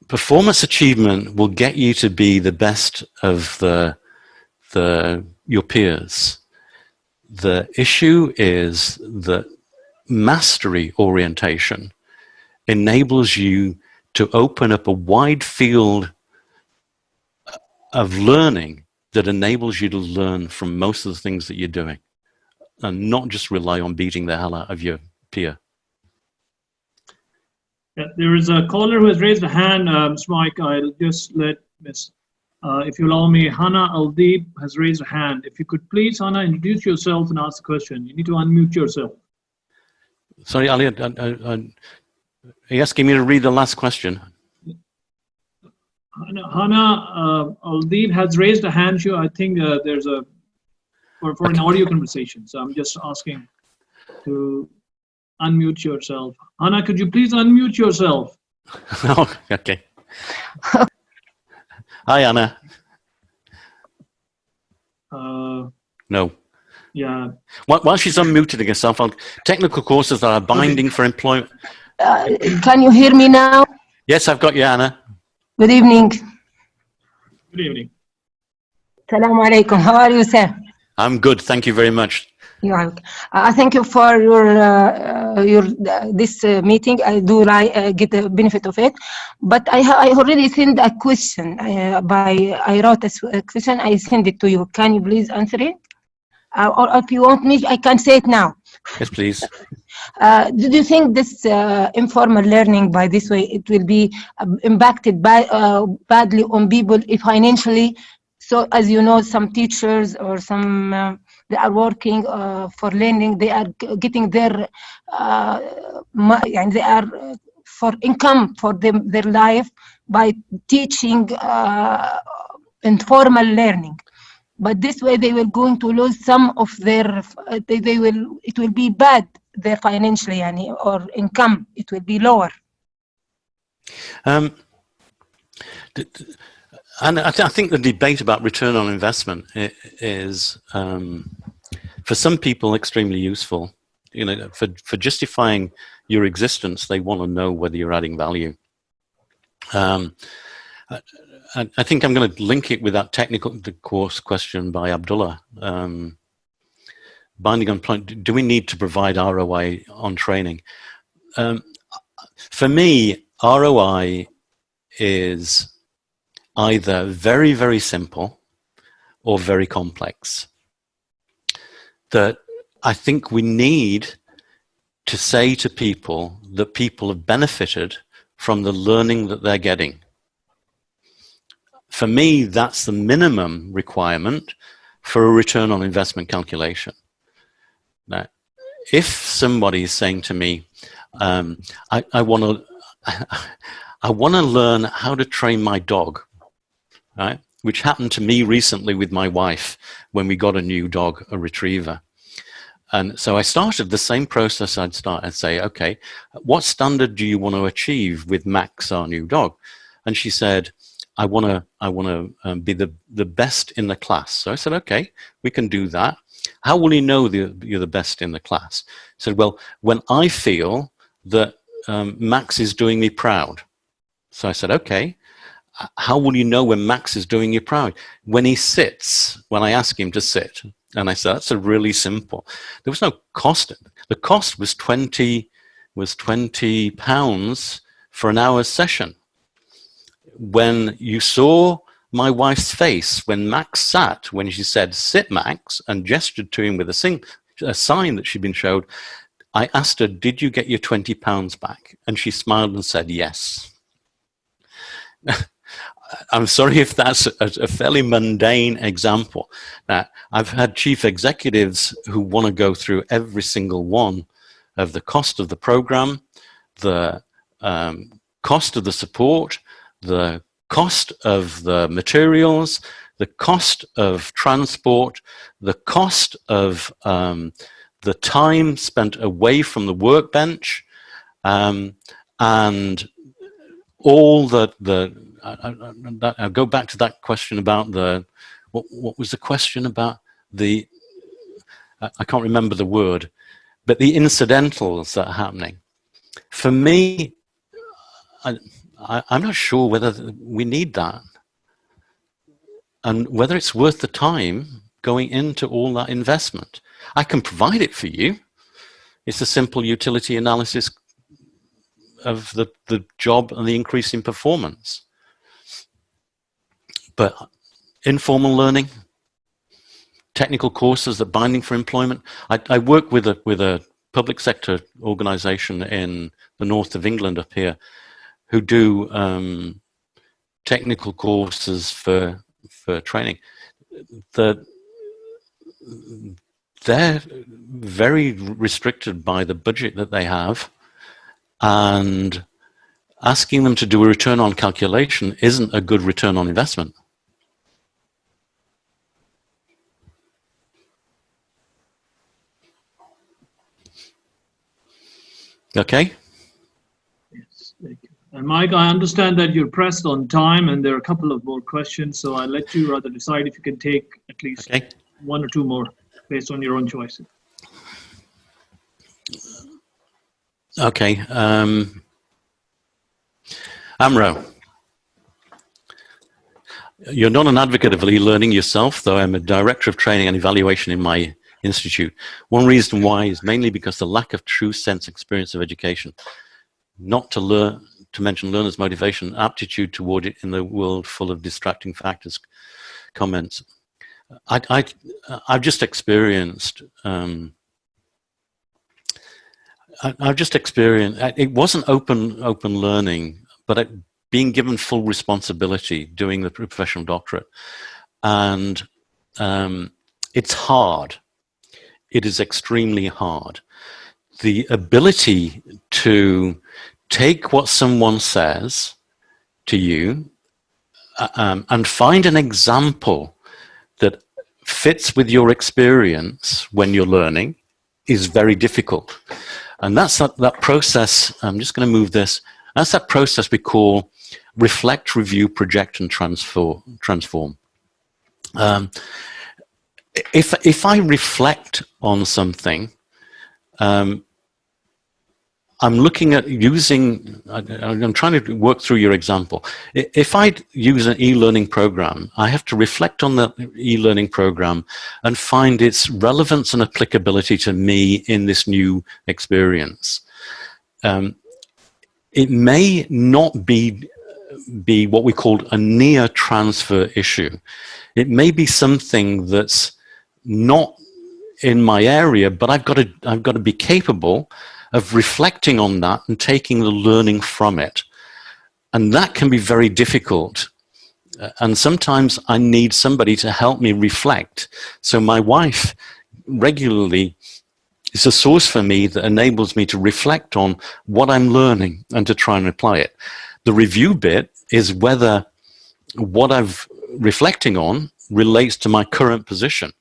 performance achievement will get you to be the best of your peers. The issue is that mastery orientation enables you to open up a wide field of learning that enables you to learn from most of the things that you're doing and not just rely on beating the hell out of your peer. Yeah, there is a caller who has raised a hand, Mike. I'll just let Miss, if you allow me, Hannah Aldeep has raised a hand. If you could please, Hannah, introduce yourself and ask the question. You need to unmute yourself. Sorry, Ali, are you asking me to read the last question? Hannah Aldeep has raised a hand here. I think there's for an audio conversation. So I'm just asking to unmute yourself. Hannah, could you please unmute yourself? Oh, okay. Hi, Anna. No. Yeah. While she's unmuting herself, technical courses that are binding for employment. Can you hear me now? Yes, I've got you, Anna. Good evening. Good evening. Assalamu alaikum. How are you, sir? I'm good. Thank you very much. You're welcome. Thank you for your this meeting. I do get the benefit of it, but I already sent a question. I wrote a question. I sent it to you. Can you please answer it? Or if you want me, I can say it now. Yes, please. Do you think this informal learning by this way, it will be impacted badly on people financially? So as you know, some teachers or some they are working for learning, they are getting their and they are for income for their life by teaching informal learning. But this way they will going to lose some of their it will be bad their financially or income, it will be lower. And I think the debate about return on investment is for some people extremely useful. you know, for justifying your existence, they want to know whether you're adding value. I think I'm going to link it with that the course question by Abdullah. Binding on point, do we need to provide ROI on training? For me, ROI is either very, very simple or very complex. That I think we need to say to people that people have benefited from the learning that they're getting. For me, that's the minimum requirement for a return on investment calculation. Now, if somebody is saying to me, I want to learn how to train my dog, right? Which happened to me recently with my wife when we got a new dog, a retriever. And so I started the same process. I'd say, okay, what standard do you want to achieve with Max, our new dog? And she said, I want to be the best in the class. So I said, okay, we can do that. How will you know you're the best in the class? I said, well, when I feel that Max is doing me proud. So I said, okay, how will you know when Max is doing you proud? When he sits, when I ask him to sit. And I said, that's a really simple. There was no cost. The cost was £20 for an hour's session. When you saw my wife's face when Max sat, when she said, sit, Max, and gestured to him with a sign that she'd been showed, I asked her, did you get your £20 back? And she smiled and said, yes. I'm sorry if that's a fairly mundane example. Now, I've had chief executives who want to go through every single one of the cost of the program, the cost of the support, the cost of the materials, the cost of transport, the cost of the time spent away from the workbench, and all I'll go back to that question about what was the question about I can't remember the word, but the incidentals that are happening. For me, I'm not sure whether we need that and whether it's worth the time going into all that investment. I can provide it for you. It's a simple utility analysis of the job and the increase in performance. But informal learning, technical courses that binding for employment. I work with a public sector organization in the north of England up here who do technical courses for training. They're very restricted by the budget that they have, and asking them to do a return on calculation isn't a good return on investment. Okay? Yes, thank you. And Mike, I understand that you're pressed on time and there are a couple of more questions, so I'll let you rather decide if you can take at least one or two more based on your own choices. Okay. Amro, you're not an advocate of e-learning yourself, though I'm a director of training and evaluation in my institute. One reason why is mainly because the lack of true sense experience of education, not to mention learners' motivation, aptitude toward it in the world full of distracting factors. Comments. I've just experienced. It wasn't open learning, but being given full responsibility doing the professional doctorate, and it's hard. It is extremely hard. The ability to take what someone says to you and find an example that fits with your experience when you're learning is very difficult. And that's that process. I'm just going to move this. That's that process we call reflect, review, project, and transform. If I reflect on something, I'm looking at using, I'm trying to work through your example. If I use an e-learning program, I have to reflect on the e-learning program and find its relevance and applicability to me in this new experience. It may not be what we call a near transfer issue. It may be something that's not in my area, but I've got to be capable of reflecting on that and taking the learning from it. And that can be very difficult. And sometimes I need somebody to help me reflect. So my wife regularly is a source for me that enables me to reflect on what I'm learning and to try and apply it. The review bit is whether what I've reflecting on relates to my current position.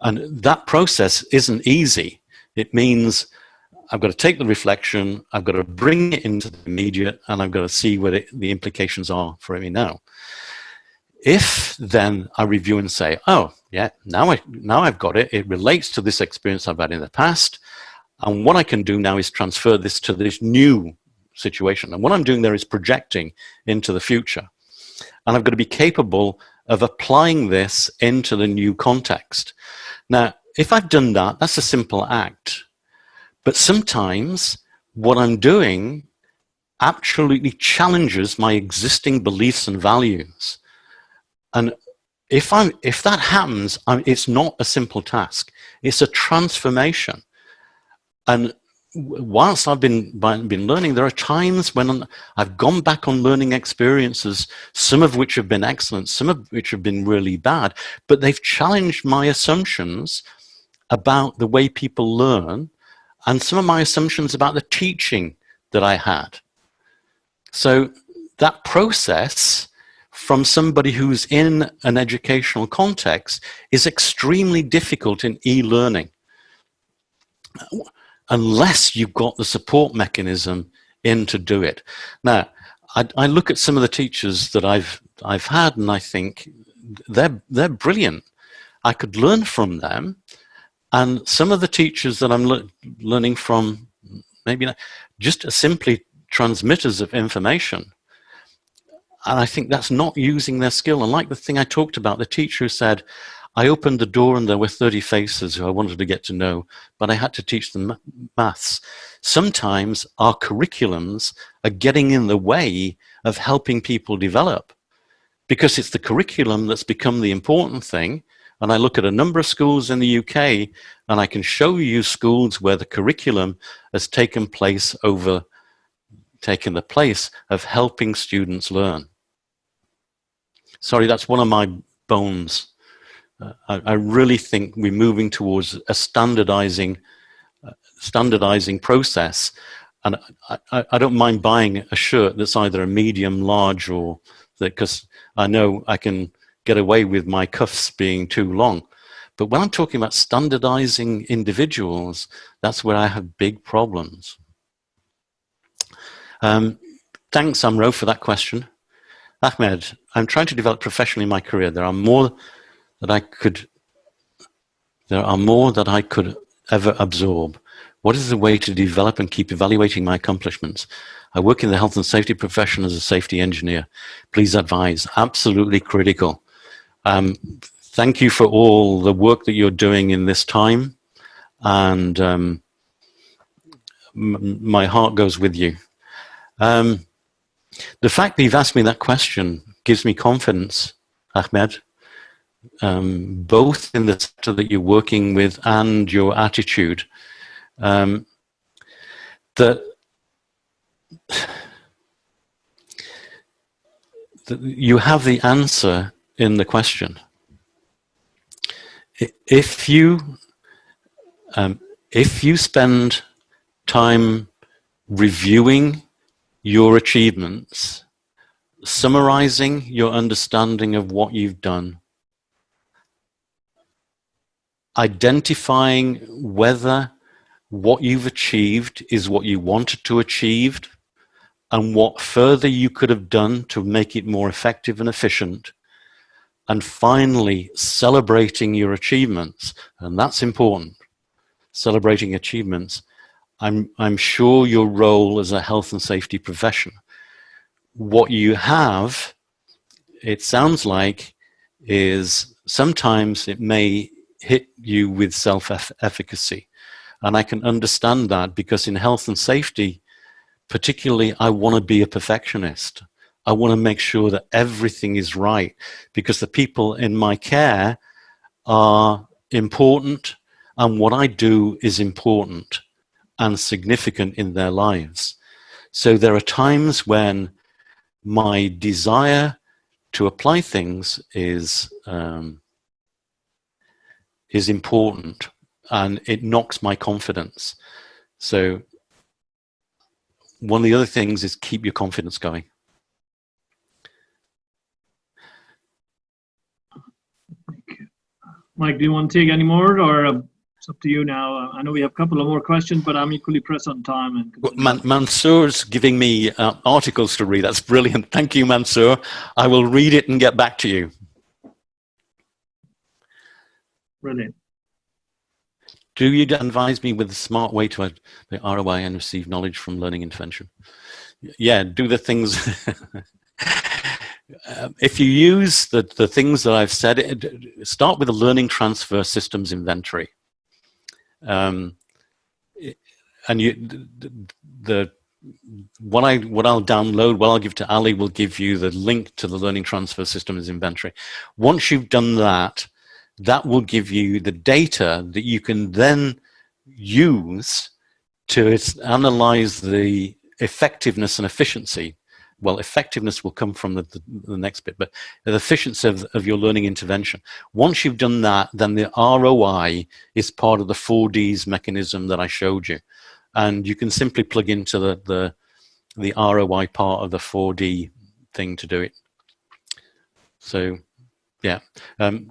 And that process isn't easy. It means I've got to take the reflection, I've got to bring it into the immediate, and I've got to see what the implications are for me now. If then I review and say, oh, yeah, now I've got it, it relates to this experience I've had in the past, and what I can do now is transfer this to this new situation. And what I'm doing there is projecting into the future. And I've got to be capable of applying this into the new context. Now, if I've done that, that's a simple act. But sometimes what I'm doing absolutely challenges my existing beliefs and values. And if that happens, it's not a simple task. It's a transformation. And whilst I've been learning, there are times when I've gone back on learning experiences, some of which have been excellent, some of which have been really bad, but they've challenged my assumptions about the way people learn and some of my assumptions about the teaching that I had. So that process from somebody who's in an educational context is extremely difficult in e-learning, unless you've got the support mechanism in to do it. Now, I look at some of the teachers that I've had, and I think they're brilliant. I could learn from them, and some of the teachers that I'm learning from, maybe not, just simply transmitters of information. And I think that's not using their skill. And like the thing I talked about, the teacher who said, I opened the door and there were 30 faces who I wanted to get to know, but I had to teach them maths. Sometimes our curriculums are getting in the way of helping people develop, because it's the curriculum that's become the important thing. And I look at a number of schools in the UK, and I can show you schools where the curriculum has taken the place of helping students learn. Sorry, that's one of my bones. I really think we're moving towards a standardizing process. And I don't mind buying a shirt that's either a medium, large, or because I know I can get away with my cuffs being too long. But when I'm talking about standardizing individuals, that's where I have big problems. Thanks, Amro, for that question. Ahmed, I'm trying to develop professionally in my career. There are more that I could ever absorb. What is the way to develop and keep evaluating my accomplishments? I work in the health and safety profession as a safety engineer. Please advise. Absolutely critical. Thank you for all the work that you're doing in this time, and my heart goes with you. The fact that you've asked me that question gives me confidence, Ahmed, both in the sector that you're working with and your attitude, that you have the answer in the question. If you spend time reviewing your achievements, summarizing your understanding of what you've done, identifying whether what you've achieved is what you wanted to achieve, and what further you could have done to make it more effective and efficient, and finally celebrating your achievements. And that's important. celebrating achievements, I'm sure your role as a health and safety professional, what you have, it sounds like, is sometimes it may hit you with self-efficacy. And I can understand that, because in health and safety, particularly, I want to be a perfectionist. I want to make sure that everything is right, because the people in my care are important, and what I do is important and significant in their lives. So there are times when my desire to apply things is important, and it knocks my confidence. So one of the other things is keep your confidence going. Mike, do you want to take any more, or it's up to you now? I know we have a couple of more questions, but I'm equally pressed on time. And Mansour's giving me articles to read. That's brilliant. Thank you, Mansour. I will read it and get back to you. Brilliant. Do you advise me with a smart way to the ROI and receive knowledge from learning intervention? Yeah, do the things. If you use the things that I've said, start with a learning transfer systems inventory. And what I'll download, what I'll give to Ali, will give you the link to the learning transfer systems inventory. Once you've done that, that will give you the data that you can then use to analyze the effectiveness and efficiency. Well, effectiveness will come from the next bit, but the efficiency of your learning intervention. Once you've done that, then the ROI is part of the 4Ds mechanism that I showed you. And you can simply plug into the ROI part of the 4D thing to do it. So, yeah,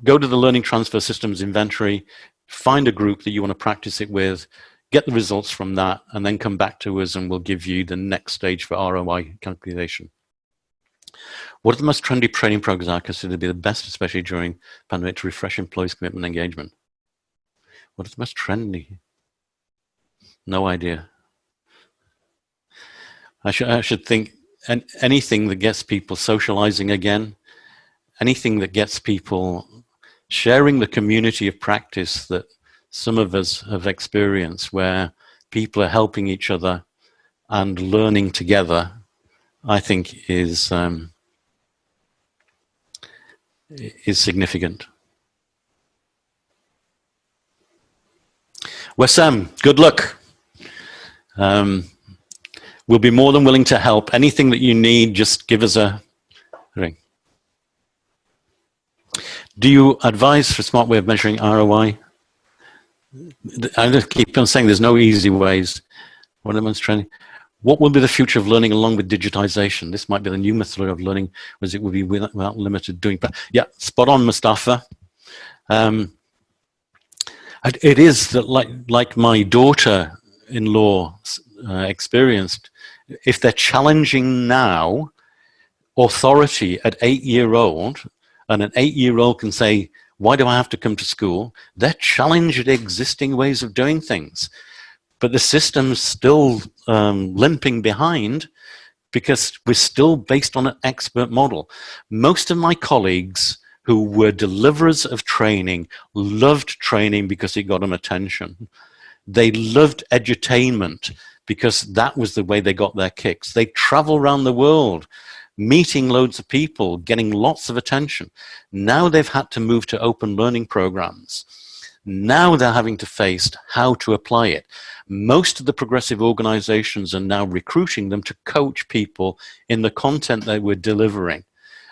go to the Learning Transfer Systems inventory, find a group that you want to practice it with, get the results from that, and then come back to us and we'll give you the next stage for ROI calculation. What are the most trendy training programs I consider to be the best, especially during pandemic, to refresh employees' commitment and engagement? What is the most trendy? No idea. I should think anything that gets people socializing again, anything that gets people sharing the community of practice that some of us have experienced, where people are helping each other and learning together, I think is significant. Wessam, good luck. We'll be more than willing to help. Anything that you need, just give us a ring. Do you advise for a smart way of measuring ROI? I just keep on saying there's no easy ways. What am I trying? What will be the future of learning along with digitization? This might be the new method of learning, as it will be without limited doing. But yeah, spot on, Moustafa. It is that, like my daughter-in-law experienced, if they're challenging now authority at 8-year-old, and an 8-year-old can say, why do I have to come to school? They're challenging existing ways of doing things. But the system's still limping behind because we're still based on an expert model. Most of my colleagues who were deliverers of training loved training because it got them attention. They loved edutainment because that was the way they got their kicks. They travel around the world, meeting loads of people, getting lots of attention. Now they've had to move to open learning programs. Now they're having to face how to apply it. Most of the progressive organizations are now recruiting them to coach people in the content they were delivering.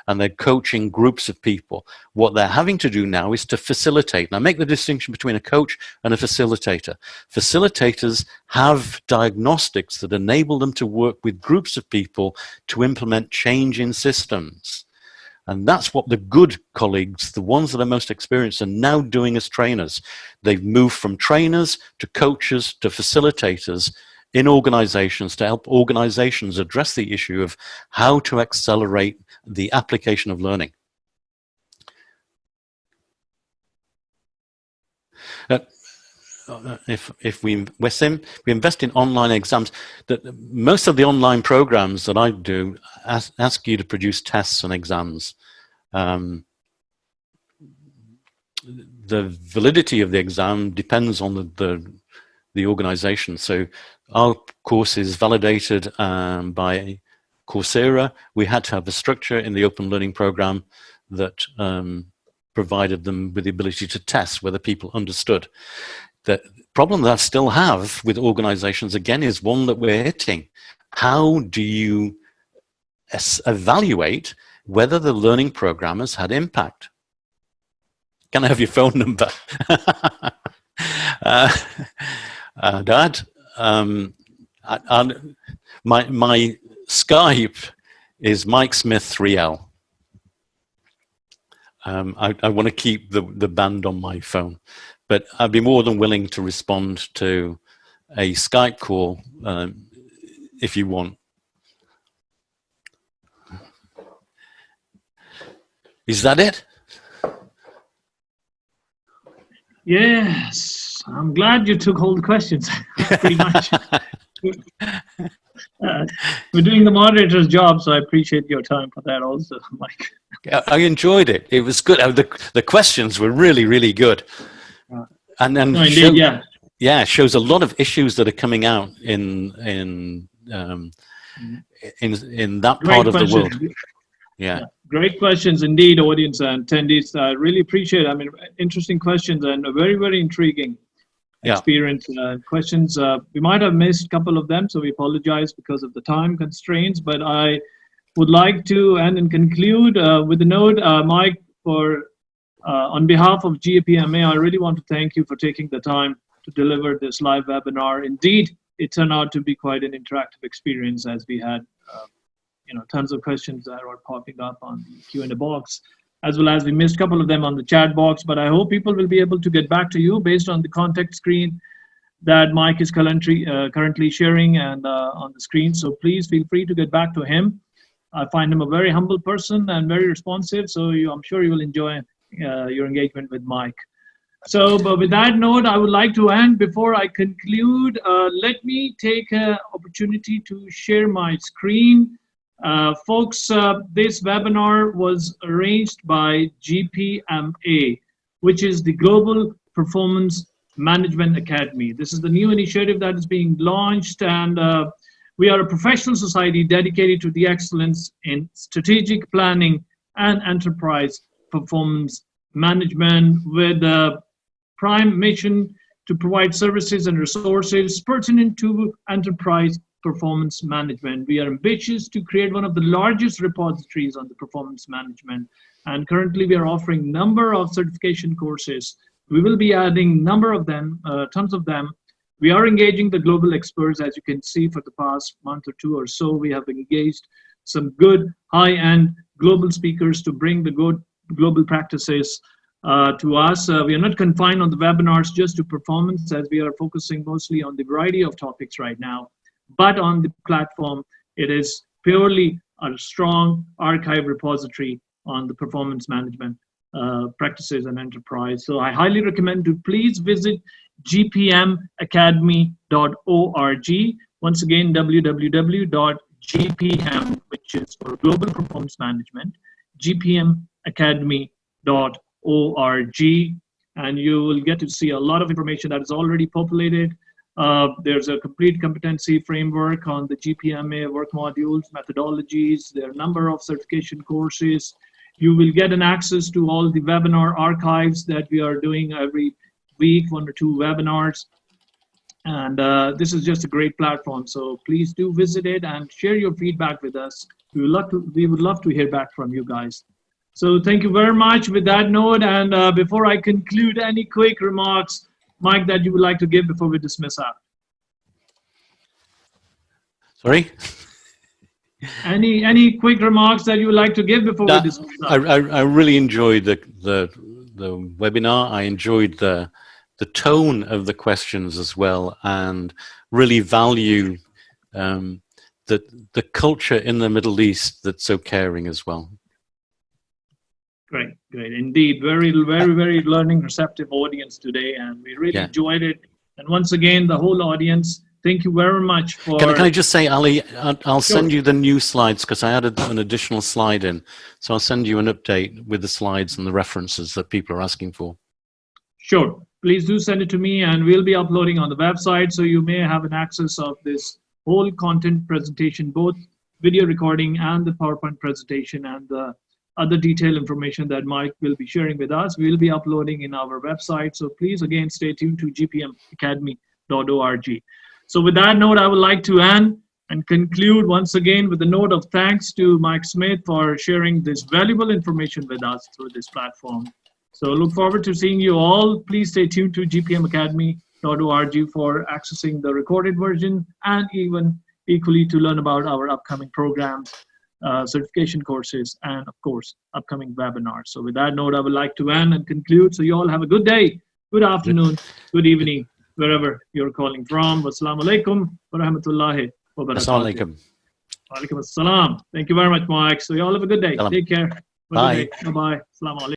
And they're coaching groups of people. What they're having to do now is to facilitate. Now, make the distinction between a coach and a facilitator. Facilitators have diagnostics that enable them to work with groups of people to implement change in systems. And that's what the good colleagues, the ones that are most experienced, are now doing as trainers. They've moved from trainers to coaches to facilitators in organizations to help organizations address the issue of how to accelerate the application of learning. if we invest in online exams, that most of the online programs that I do ask you to produce tests and exams. The validity of the exam depends on the organization. So our course is validated by Coursera. We had to have a structure in the open learning program that provided them with the ability to test whether people understood. The problem that I still have with organizations, again, is one that we're hitting. How do you evaluate whether the learning program has had impact? Can I have your phone number? Dad, my Skype is Mike Smith 3L. I want to keep the band on my phone, but I'd be more than willing to respond to a Skype call if you want. Is that it? Yes, I'm glad you took all the questions. Pretty much. We're doing the moderator's job, so I appreciate your time for that also, Mike. I enjoyed it. It was good. The questions were really, really good. And then no, indeed, shows a lot of issues that are coming out in that part of the world. Yeah. Great questions indeed, audience and attendees. I really appreciate it. I mean, interesting questions and a very, very intriguing experience. Questions. We might have missed a couple of them, so we apologize because of the time constraints. But I would like to end and conclude with a note, Mike, on behalf of GAPMA, I really want to thank you for taking the time to deliver this live webinar. Indeed, it turned out to be quite an interactive experience, as we had tons of questions that are popping up on the Q&A box, as well as we missed a couple of them on the chat box. But I hope people will be able to get back to you based on the contact screen that Mike is currently sharing and on the screen. So please feel free to get back to him. I find him a very humble person and very responsive. So I'm sure you will enjoy your engagement with Mike. So, but with that note, I would like to end. Before I conclude, let me take an opportunity to share my screen. Folks, this webinar was arranged by GPMA, which is the Global Performance Management Academy. This is the new initiative that is being launched, and we are a professional society dedicated to the excellence in strategic planning and enterprise performance management, with a prime mission to provide services and resources pertinent to enterprise performance management. We are ambitious to create one of the largest repositories on the performance management, and currently we are offering a number of certification courses. We will be adding number of them, tons of them. We are engaging the global experts. As you can see, for the past month or two or so, we have engaged some good high-end global speakers to bring the good global practices to us. We are not confined on the webinars just to performance, as we are focusing mostly on the variety of topics right now. But on the platform, it is purely a strong archive repository on the performance management practices and enterprise. So I highly recommend to please visit gpmacademy.org. Once again, www.gpm, which is for Global Performance Management, gpmacademy.org, and you will get to see a lot of information that is already populated. There's a complete competency framework on the GPMA work modules, methodologies. There are a number of certification courses. You will get an access to all the webinar archives that we are doing every week, 1 or 2 webinars. And this is just a great platform. So please do visit it and share your feedback with us. We would love to hear back from you guys. So thank you very much with that note. And before I conclude, any quick remarks, Mike, that you would like to give before we dismiss out? Sorry? Any quick remarks that you would like to give before we dismiss out? I really enjoyed the webinar. I enjoyed the tone of the questions as well, and really value the culture in the Middle East that's so caring as well. Great, great. Indeed, very, very, very learning receptive audience today, and we really enjoyed it. And once again, the whole audience, thank you very much for... Can I just say, Ali, I'll Sure. send you the new slides because I added an additional slide in. So I'll send you an update with the slides and the references that people are asking for. Sure. Please do send it to me, and we'll be uploading on the website, so you may have an access of this whole content presentation, both video recording and the PowerPoint presentation and the other detailed information that Mike will be sharing with us. We'll be uploading in our website. So please, again, stay tuned to gpmacademy.org. So with that note, I would like to end and conclude once again with a note of thanks to Mike Smith for sharing this valuable information with us through this platform. So look forward to seeing you all. Please stay tuned to gpmacademy.org for accessing the recorded version and even equally to learn about our upcoming programs, certification courses, and of course, upcoming webinars. So with that note, I would like to end and conclude. So you all have a good day, good afternoon, good evening, wherever you're calling from. Wassalamu alaikum wa rahmatullahi wa barakatuh. Assalamu alaikum. Wa alaikum assalam. Thank you very much, Mike. So you all have a good day. Salam. Take care. Bye. Bye-bye. Assalamu alaikum.